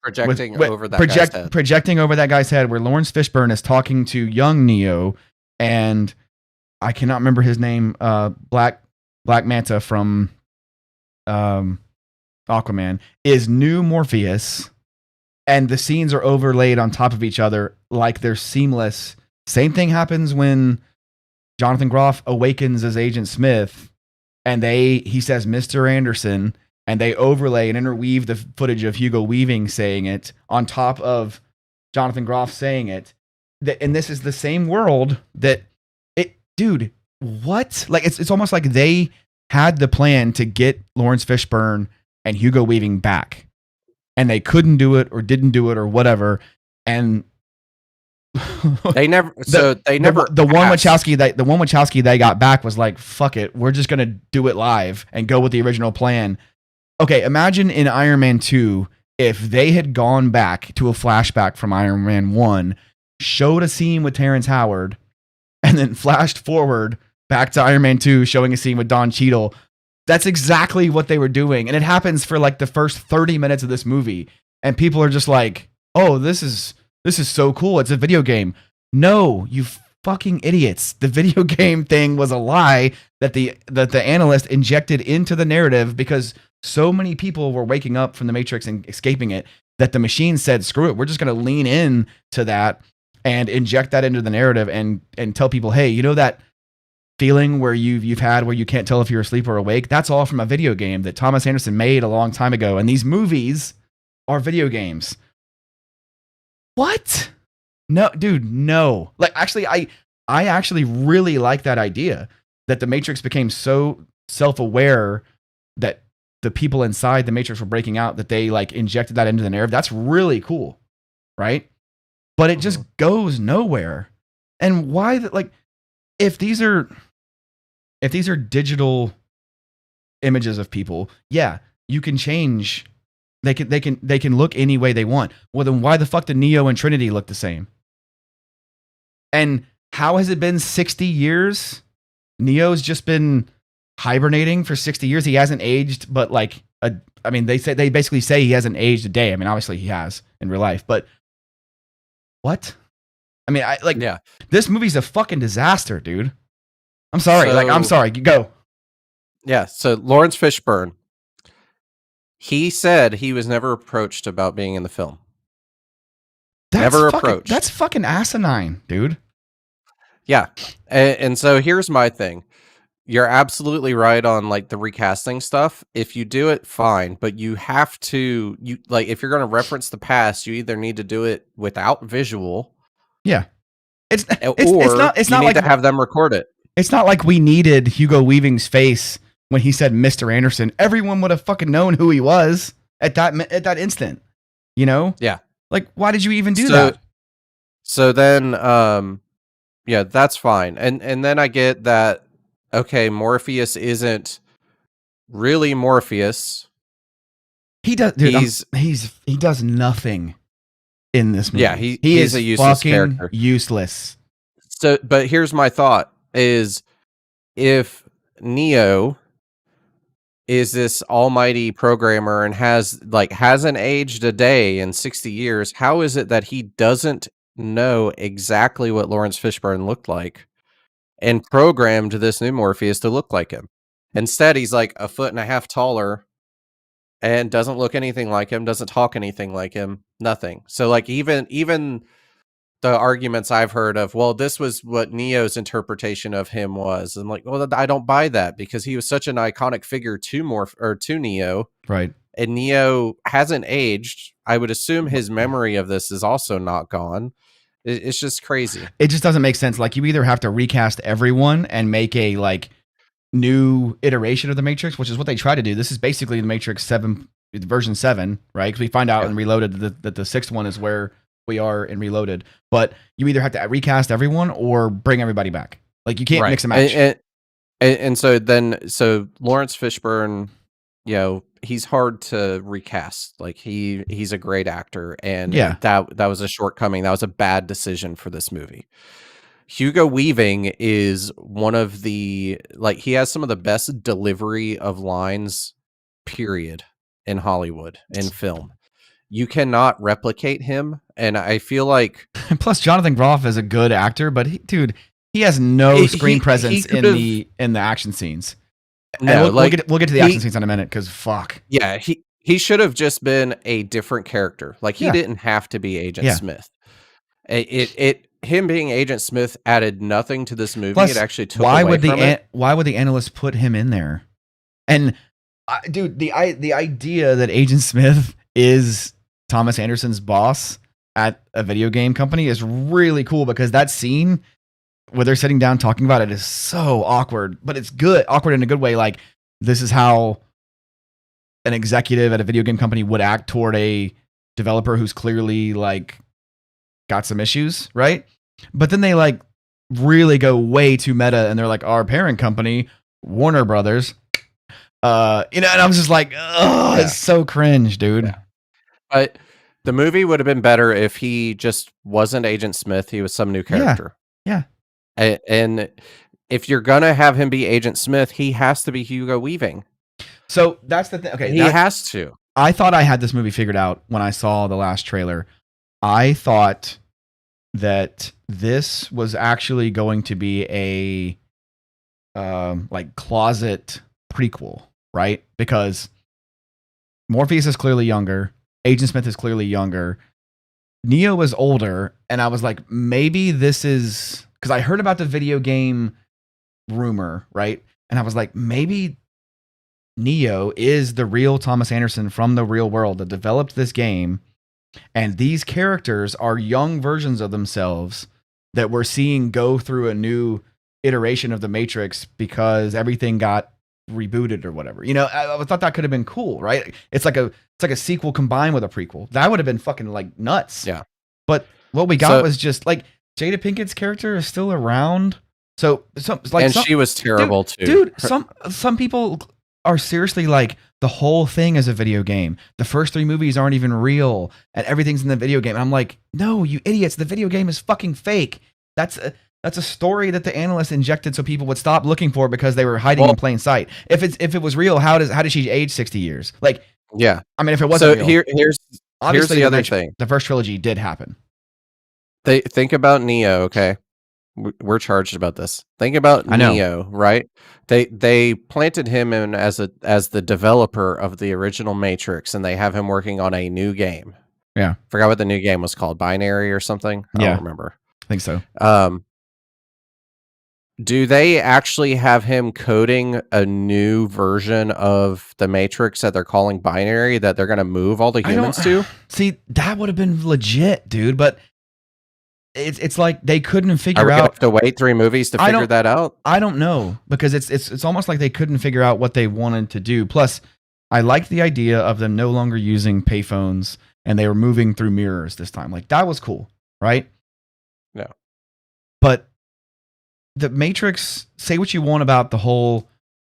Projecting over that guy's head, where Lawrence Fishburne is talking to young Neo, and I cannot remember his name, Black Manta from Aquaman, is new Morpheus, and the scenes are overlaid on top of each other like they're seamless. Same thing happens when Jonathan Groff awakens as Agent Smith, and he says Mr. Anderson, and they overlay and interweave the footage of Hugo Weaving saying it on top of Jonathan Groff saying it. And this is the same world dude, what? Like, it's almost like they had the plan to get Lawrence Fishburne and Hugo Weaving back, and they couldn't do it, or didn't do it, or whatever. And the
one Wachowski they got back was like, fuck it, we're just gonna do it live and go with the original plan. Okay, imagine in Iron Man 2 if they had gone back to a flashback from Iron Man 1, showed a scene with Terrence Howard, and then flashed forward back to Iron Man 2 showing a scene with Don Cheadle. That's exactly what they were doing. And it happens for like the first 30 minutes of this movie. And people are just like, oh, this is so cool. It's a video game. No, you fucking idiots. The video game thing was a lie that the analyst injected into the narrative, because so many people were waking up from the Matrix and escaping it that the machine said, screw it, we're just going to lean in to that and inject that into the narrative and tell people, hey, you know that feeling where you've had where you can't tell if you're asleep or awake? That's all from a video game that Thomas Anderson made a long time ago. And these movies are video games. What? No, dude, no. Like, actually, I actually really like that idea that the Matrix became so self-aware that the people inside the Matrix were breaking out, that they like injected that into the narrative. That's really cool, right? But it just goes nowhere. And why that? Like, if these are digital images of people, yeah, you can change. They can look any way they want. Well, then why the fuck did Neo and Trinity look the same? And how has it been 60 years? Neo's just been hibernating for 60 years. He hasn't aged, but like, they basically say he hasn't aged a day. I mean, obviously he has in real life, but what? I mean, this movie's a fucking disaster, dude. I'm sorry. I'm sorry. Go.
Yeah. So Lawrence Fishburne, he said he was never approached about being in the film. Never approached.
That's fucking asinine, dude.
Yeah. And so here's my thing. You're absolutely right on like the recasting stuff. If you do it, fine, but you have to, if you're going to reference the past, you either need to do it without visual.
Yeah. It's not
you need to have them record it.
It's not like we needed Hugo Weaving's face when he said Mr. Anderson. Everyone would have fucking known who he was at that instant. You know?
Yeah.
Like, why did you even do that?
So then, yeah, that's fine. And then I get that, okay, Morpheus isn't really Morpheus.
He does, dude, he does nothing in this movie.
Yeah, he is a useless character.
Useless.
So, but here's my thought is, if Neo is this almighty programmer and hasn't aged a day in 60 years, how is it that he doesn't know exactly what Lawrence Fishburne looked like and programmed this new Morpheus to look like him? Instead, he's like 1.5 feet taller and doesn't look anything like him, doesn't talk anything like him, nothing. So like even the arguments I've heard of, well, this was what Neo's interpretation of him was. I'm like, well, I don't buy that because he was such an iconic figure to Neo.
Right.
And Neo hasn't aged. I would assume his memory of this is also not gone. It's just crazy.
It just doesn't make sense. Like, you either have to recast everyone and make a like new iteration of the Matrix, which is what they try to do. This is basically the Matrix 7 version 7, right? Because we find out in Reloaded that the 6th one is where we are in Reloaded, but you either have to recast everyone or bring everybody back. Like, you can't mix and match.
And so Lawrence Fishburne, you know, he's hard to recast. Like, he's a great actor, and that was a shortcoming. That was a bad decision for this movie. Hugo Weaving is one of the, he has some of the best delivery of lines, period, in Hollywood, in film. You cannot replicate him, and I feel like...
Plus, Jonathan Groff is a good actor, but he has no screen presence in the action scenes. No, we'll get to the action scenes in a minute, because fuck.
Yeah, he should have just been a different character. Like, he didn't have to be Agent Smith. Him being Agent Smith added nothing to this movie. Plus, it actually took away from it.
Why would the analyst put him in there? And, dude, the idea that Agent Smith is Thomas Anderson's boss at a video game company is really cool, because that scene where they're sitting down talking about it is so awkward, but it's good. Awkward in a good way. Like, this is how an executive at a video game company would act toward a developer who's clearly got some issues, right? But then they really go way too meta, and they're like, our parent company, Warner Brothers, and I was just like, oh, it's so cringe, dude.
Yeah. But the movie would have been better if he just wasn't Agent Smith. He was some new character.
Yeah.
And if you're gonna have him be Agent Smith, he has to be Hugo Weaving.
So that's the thing. Okay,
he has to.
I thought I had this movie figured out when I saw the last trailer. I thought that this was actually going to be a closet prequel, right? Because Morpheus is clearly younger, Agent Smith is clearly younger, Neo is older, and I was like, maybe this is, because I heard about the video game rumor, right? And I was like, maybe Neo is the real Thomas Anderson from the real world that developed this game, and these characters are young versions of themselves that we're seeing go through a new iteration of the Matrix because everything got rebooted or whatever. You know, I thought that could have been cool, right? It's like a sequel combined with a prequel. That would have been fucking nuts.
Yeah.
But what we got was just Jada Pinkett's character is still around. So
she was terrible too.
Dude, some people are seriously the whole thing is a video game. The first 3 movies aren't even real, and everything's in the video game. And I'm like, no, you idiots! The video game is fucking fake. That's That's a story that the analyst injected so people would stop looking for it because they were hiding in plain sight. If it was real, how did she age 60 years? Like,
yeah.
I mean, if it wasn't
So
real,
here's the other thing.
The first trilogy did happen.
They think about Neo, okay? We're charged about this. Think about Neo, right? They planted him in as the developer of the original Matrix, and they have him working on a new game.
Yeah.
Forgot what the new game was called, Binary or something? I don't remember.
I think so.
Do they actually have him coding a new version of the Matrix that they're calling Binary that they're going to move all the humans to?
See, that would have been legit, dude, but it's like they couldn't figure
out. Are we
out.
have to wait 3 movies to figure that out?
I don't know, because it's almost like they couldn't figure out what they wanted to do. Plus, I liked the idea of them no longer using payphones and they were moving through mirrors this time. Like, that was cool, right?
No.
But the Matrix, say what you want about the whole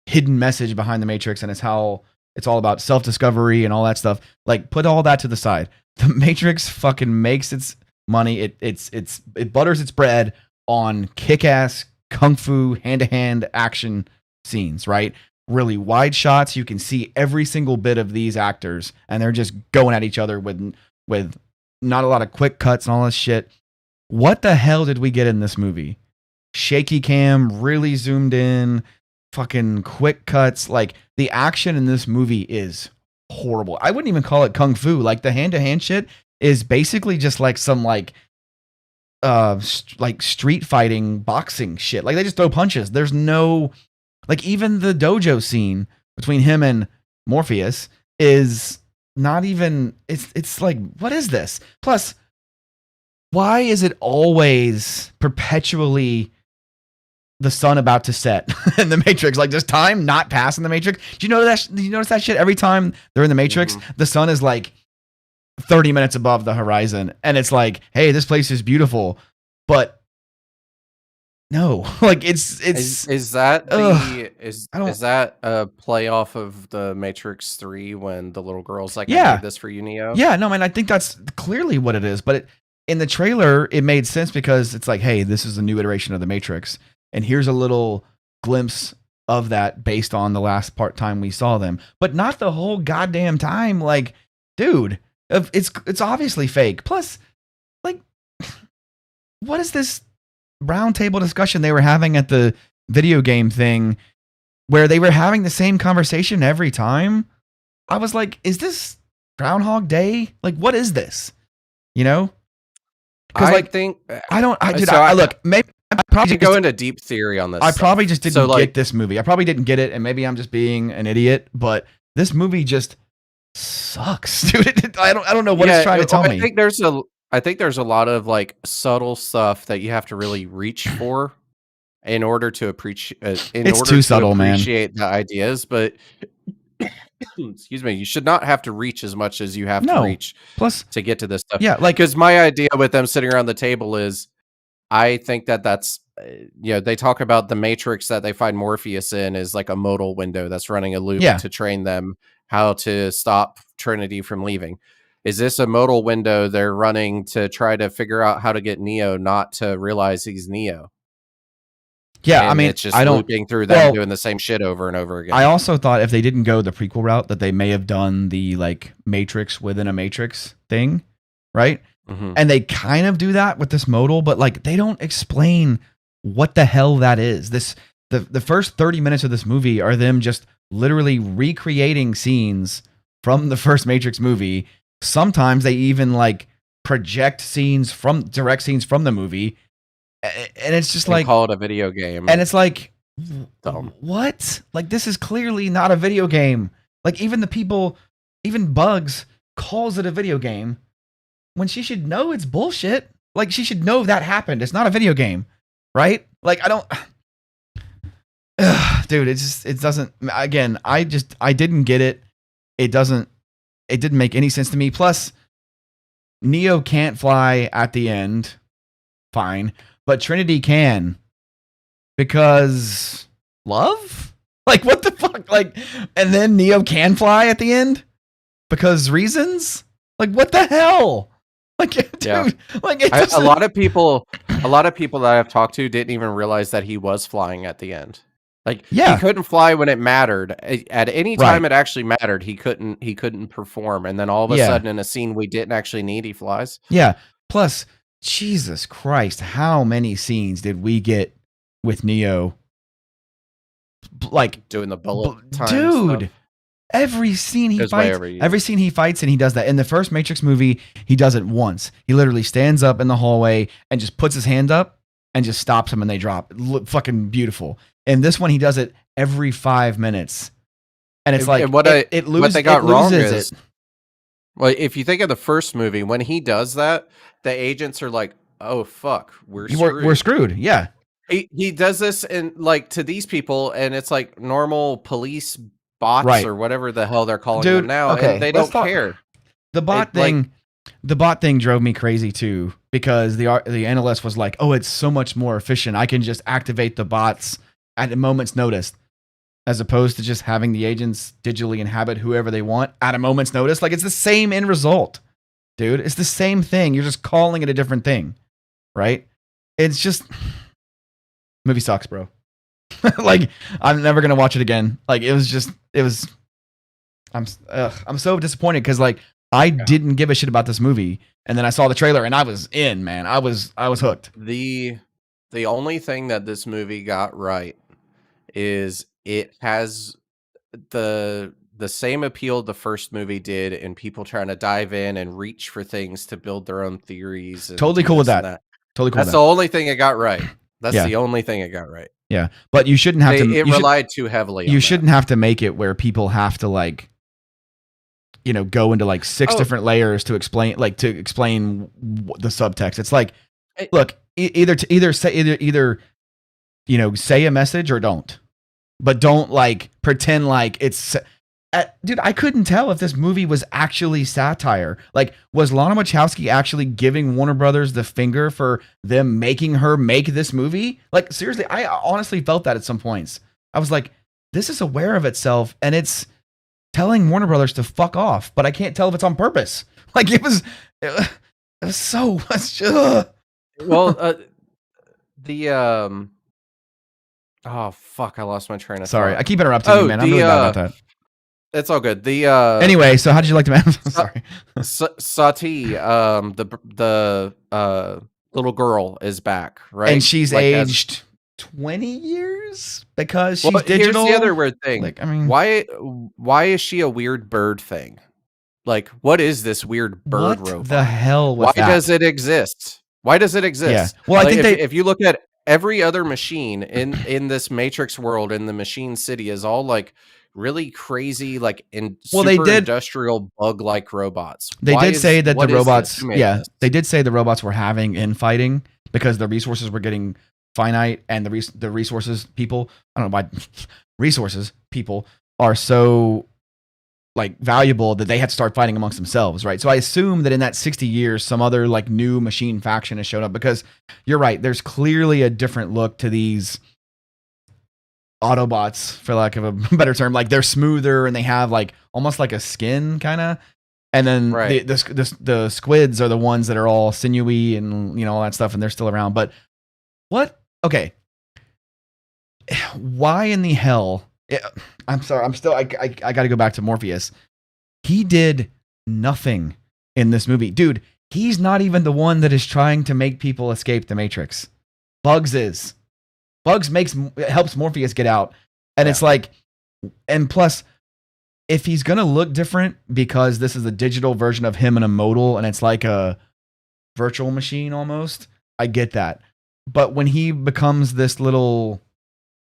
hidden message behind the Matrix, and it's how it's all about self-discovery and all that stuff. Like, put all that to the side. The Matrix fucking makes its money. It butters its bread on kick-ass kung fu hand-to-hand action scenes, right? Really wide shots. You can see every single bit of these actors, and they're just going at each other with not a lot of quick cuts and all this shit. What the hell did we get in this movie? Shaky cam, really zoomed in, fucking quick cuts. Like, the action in this movie is horrible. I wouldn't even call it kung fu. Like, the hand-to-hand shit is basically just like some like street fighting boxing shit. Like, they just throw punches. There's no, like, even the dojo scene between him and Morpheus is not even, it's like, what is this? Plus, why is it always perpetually the sun about to set in the Matrix? Like, does time not pass in the Matrix? Do you notice that shit? Every time they're in the Matrix, the sun is like 30 minutes above the horizon, and it's like, hey, this place is beautiful, but no, like, it's
is that a play off of the Matrix 3 when the little girl's like, I did this for you, Neo?
Yeah, no, man, I think that's clearly what it is. But in the trailer, it made sense because it's like, hey, this is a new iteration of the Matrix, and here's a little glimpse of that based on the last time we saw them, but not the whole goddamn time. Like, dude, it's obviously fake. Plus, like, what is this round table discussion they were having at the video game thing where they were having the same conversation every time? I was like, is this Groundhog Day? Like, what is this? You know? Because, like, maybe I probably
go into deep theory on this.
I probably just didn't get this movie. I probably didn't get it, and maybe I'm just being an idiot, but this movie just sucks, dude. I don't know what it's trying to tell me.
I think there's a lot of like subtle stuff that you have to really reach for in order to appreciate.
It's too subtle,
appreciate the ideas, but excuse me, you should not have to reach as much as you have to reach to get to this stuff.
Yeah, like,
because my idea with them sitting around the table is, I think that's they talk about the Matrix that they find Morpheus in is like a modal window that's running a loop to train them how to stop Trinity from leaving. Is this a modal window they're running to try to figure out how to get Neo not to realize he's Neo?
Yeah,
and
I mean,
it's just looping through them doing the same shit over and over again.
I also thought if they didn't go the prequel route, that they may have done the like Matrix within a Matrix thing, right? Mm-hmm. And they kind of do that with this modal, but like, they don't explain what the hell that is. The first 30 minutes of this movie are them just literally recreating scenes from the first Matrix movie. Sometimes they even like project direct scenes from the movie, and it's just like,
call it a video game.
And it's like, what? Like, this is clearly not a video game. Like, even Bugs calls it a video game when she should know it's bullshit. Like, she should know that happened. It's not a video game, right? Like, dude, it doesn't, again, I didn't get it. It didn't make any sense to me. Plus, Neo can't fly at the end. Fine. But Trinity can. Because love? Like, what the fuck? Like, and then Neo can fly at the end? Because reasons? Like, what the hell? Like, dude, like,
a lot of people A lot of people that I've talked to didn't even realize that he was flying at the end. Like he
Yeah,
couldn't fly when it mattered. At any
right.
time it actually mattered, he couldn't perform. And then all of a
Yeah,
sudden in a scene we didn't actually need, he flies.
yeah. Plus, Jesus Christ, how many scenes did we get with Neo? Like,
Doing the bullet time
dude,
stuff.
every scene he
Goes way
fights,
over
every scene he fights, and he does that. In the first Matrix movie, he does it once. He literally stands up in the hallway and just puts his hand up and just stops him, and they drop. Look, fucking beautiful. And this one, he does it every 5 minutes, and it's like
what they got wrong is, well, if you think of the first movie, when he does that, the agents are like, "Oh fuck, we're
screwed." Yeah,
he does this and like to these people, and it's like normal police bots
right,
or whatever the hell they're calling them now,
okay,
and they don't care.
The bot thing, the bot thing drove me crazy too, because the analyst was like, "Oh, it's so much more efficient. I can just activate the bots at a moment's notice, as opposed to just having the agents digitally inhabit whoever they want at a moment's notice." Like, it's the same end result, dude. It's the same thing. You're just calling it a different thing, right? It's just, movie sucks, bro. Like, I'm never gonna watch it again. Like, I'm so disappointed because like I didn't give a shit about this movie, and then I saw the trailer and I was in, man. I was hooked.
The only thing that this movie got right is it has the same appeal the first movie did, and people trying to dive in and reach for things to build their own theories. And
totally cool with that. Totally cool.
That's the only thing it got right. That's
Yeah.
the only thing it got right.
Yeah, but you shouldn't have to.
It relied too heavily.
You shouldn't have to make it where people have to like, go into like 6 different layers to explain the subtext. It's like, look, either say a message or don't, but don't like pretend like it's. Dude, I couldn't tell if this movie was actually satire. Like, was Lana Wachowski actually giving Warner Brothers the finger for them making her make this movie? Like, seriously, I honestly felt that at some points. I was like, this is aware of itself, and it's telling Warner Brothers to fuck off, but I can't tell if it's on purpose. Like, it was so much.
Well, oh fuck, I lost my train of
Sorry,
thought.
I keep interrupting you, man. I'm really bad about that.
It's all good.
Anyway, so how did you like the man? Sorry.
Sati, the little girl is back, right?
And she's aged 20 years because she's digital.
Here's the other weird thing.
Like, I mean,
why is she a weird bird thing? Like, what is this weird bird robot?
What the hell was
Why
that?
does it exist? Why does it exist?
Yeah. Well, I think
if you look at every other machine in this Matrix world, in the machine city, is all like really crazy, like industrial bug-like robots.
They did say that the robots, they did say the robots were having infighting because the resources were getting finite, and the resources people, I don't know why, resources people are so like valuable that they had to start fighting amongst themselves, right? So I assume that in that 60 years, some other like new machine faction has shown up, because you're right, there's clearly a different look to these Autobots, for lack of a better term. Like, they're smoother and they have like almost like a skin kind of, and then the squids are the ones that are all sinewy and all that stuff, and they're still around. But what? Okay, why in the hell? I'm sorry, I got to go back to Morpheus. He did nothing in this movie, dude. He's not even the one that is trying to make people escape the Matrix. Bugs is. Bugs helps Morpheus get out. And it's like, and plus, if he's going to look different because this is a digital version of him in a modal and it's like a virtual machine almost, I get that. But when he becomes this little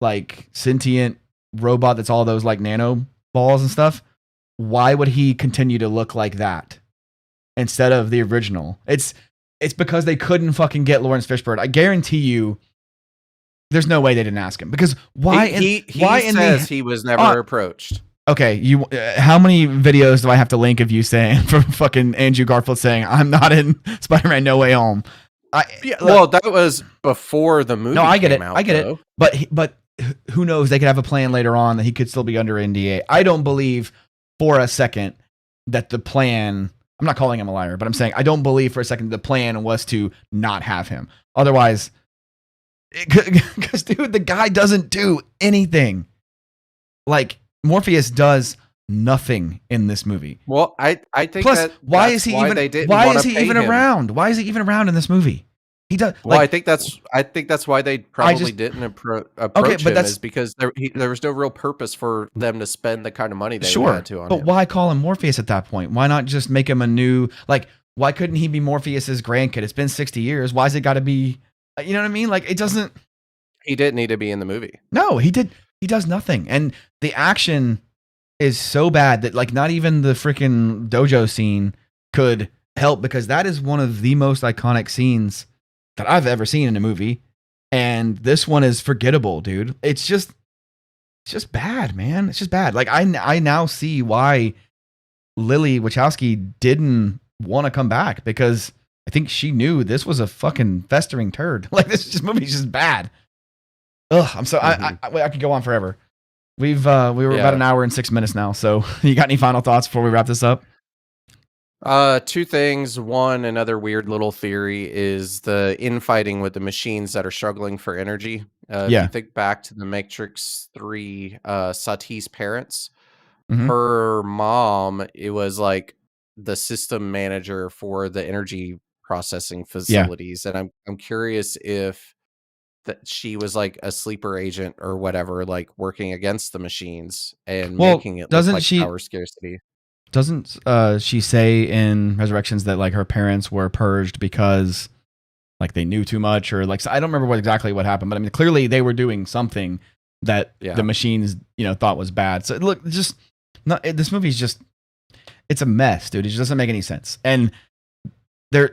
like sentient robot that's all those like nano balls and stuff, why would he continue to look like that instead of the original? It's because they couldn't fucking get Lawrence Fishburne. I guarantee you, there's no way they didn't ask him, because why? He
says he was never approached.
Okay, how many videos do I have to link of you saying, from fucking Andrew Garfield saying, "I'm not in Spider-Man No Way Home"?
Well, that was before the movie.
No, I get it.
Out,
I get it. But who knows? They could have a plan later on that he could still be under NDA. I don't believe for a second that the plan I'm not calling him a liar, but I'm saying I don't believe for a second the plan was to not have him. Otherwise, because dude, the guy doesn't do anything. Like Morpheus does nothing in this movie.
Well, I think
Plus,
that
why
that's
is he
why
even?
they didn't
Why
wanna
is he
pay
even
him.
around? Why is he even around in this movie? He does.
Well,
Like,
I think that's why they probably didn't approach
but
him,
that's
is because there was no real purpose for them to spend the kind of money they
sure.
had to on
But
him.
why call him Morpheus at that point? Why not just make him a new like? Why couldn't he be Morpheus's grandkid? It's been 60 years. Why's it got to be? You know what I mean? Like it doesn't.
He didn't need to be in the movie.
No, he did. He does nothing, and the action is so bad that like not even the freaking dojo scene could help, because that is one of the most iconic scenes that I've ever seen in a movie, and this one is forgettable, dude. It's just bad, man. It's just bad. Like I now see why Lily Wachowski didn't want to come back, because I think she knew this was a fucking festering turd. Like this movie's just bad. Ugh, I'm so I could go on forever. We were about an hour and 6 minutes now. So you got any final thoughts before we wrap this up?
Two things. One, another weird little theory is the infighting with the machines that are struggling for energy. If you think back to the Matrix 3, Sati's parents, her mom, it was like the system manager for the energy processing facilities. And I'm curious if that she was like a sleeper agent or whatever, like working against the machines and making it look like power scarcity.
Doesn't she say in Resurrections that like her parents were purged because like they knew too much, or like, so I don't remember exactly what happened, but I mean clearly they were doing something that the machines thought was bad. So look, just not, this movie's just, it's a mess, dude. It just doesn't make any sense. And the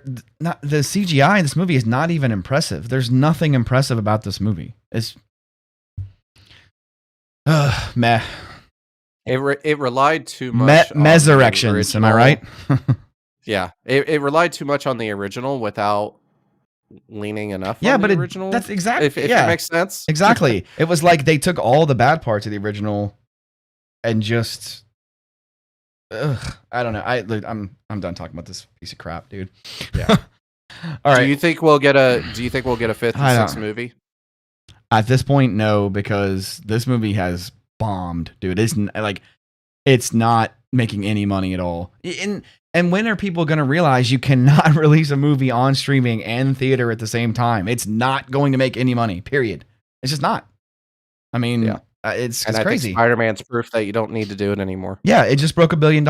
CGI in this movie is not even impressive. There's nothing impressive about this movie. It's meh.
It relied too much on
Resurrections, am I right?
Yeah. It relied too much on the original without leaning enough on the original.
That's exactly,
if it makes sense.
Exactly. It was like they took all the bad parts of the original and just I don't know. I'm done talking about this piece of crap, dude.
Yeah. All right. Do you think we'll get a fifth and sixth movie?
At this point, no, because this movie has bombed, dude. It's not making any money at all. And when are people going to realize you cannot release a movie on streaming and theater at the same time? It's not going to make any money, period. It's just not. I mean, it's crazy.
I think Spider-Man's proof that you don't need to do it anymore.
Yeah, it just broke $1 billion.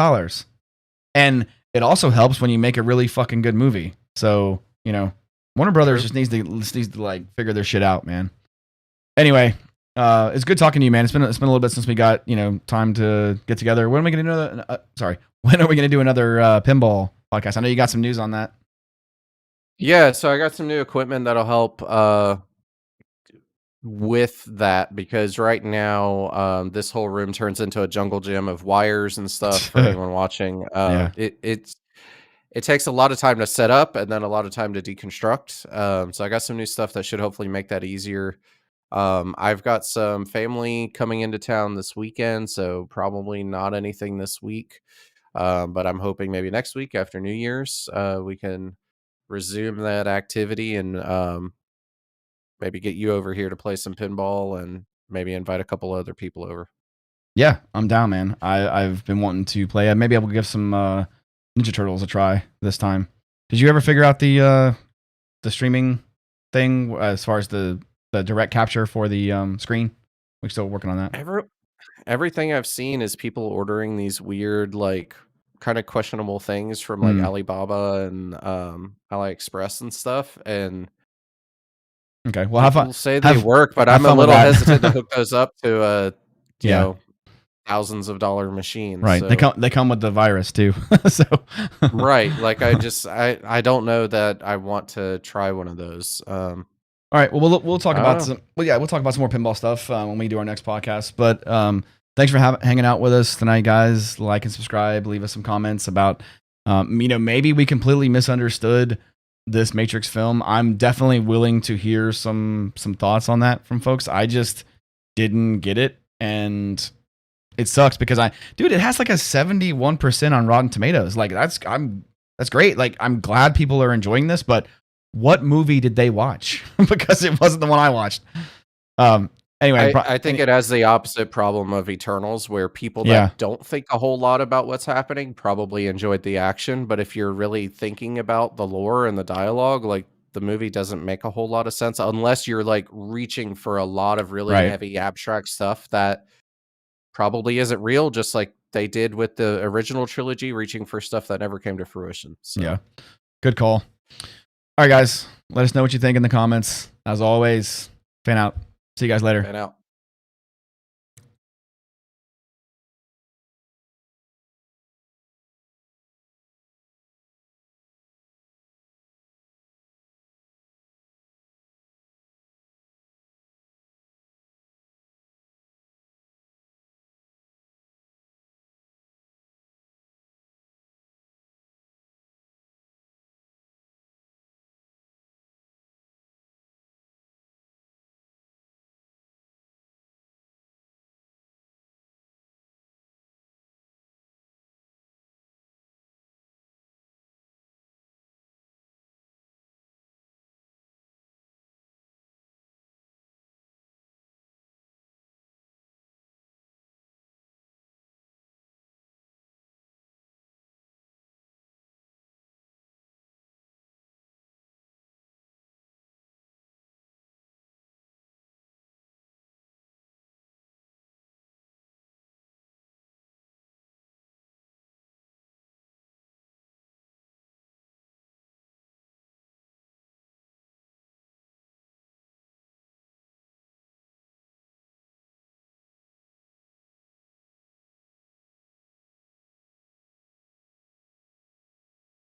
And it also helps when you make a really fucking good movie. So, Warner Brothers just needs to like figure their shit out, man. Anyway, it's good talking to you, man. It's been a little bit since we got, time to get together. When are we going to do when are we going to do another pinball podcast? I know you got some news on that.
Yeah, so I got some new equipment that'll help with that, because right now this whole room turns into a jungle gym of wires and stuff for anyone watching. It takes a lot of time to set up and then a lot of time to deconstruct. So I got some new stuff that should hopefully make that easier. I've got some family coming into town this weekend, so probably not anything this week. But I'm hoping maybe next week after New Year's, we can resume that activity and maybe get you over here to play some pinball and maybe invite a couple other people over.
Yeah, I'm down, man. I've been wanting to play. Maybe I will give some Ninja Turtles a try this time. Did you ever figure out the streaming thing as far as the direct capture for the screen? We're still working on that.
Everything I've seen is people ordering these weird, like, kind of questionable things from like Alibaba and AliExpress and stuff. And
okay, well,
people say they work, but I'm a little hesitant to hook those up to you know, thousands of dollar machines.
Right.
So.
They come with the virus too. So
right. Like I don't know that I want to try one of those.
All right. Well, we'll talk about we'll talk about some more pinball stuff when we do our next podcast. But thanks for hanging out with us tonight, guys. Like and subscribe. Leave us some comments about maybe we completely misunderstood this Matrix film. I'm definitely willing to hear some thoughts on that from folks. I just didn't get it, and it sucks because it has like a 71% on Rotten Tomatoes. Like I'm That's great. Like, I'm glad people are enjoying this, but what movie did they watch? Because it wasn't the one I watched. Anyway,
I think it has the opposite problem of Eternals, where people
Yeah.
that don't think a whole lot about what's happening probably enjoyed the action, but if you're really thinking about the lore and the dialogue, like, the movie doesn't make a whole lot of sense unless you're, like, reaching for a lot of really
Right.
heavy abstract stuff that probably isn't real, just like they did with the original trilogy, reaching for stuff that never came to fruition. So.
Yeah. Good call. All right, guys. Let us know what you think in the comments. As always, fan out. See you guys later.
Fan out.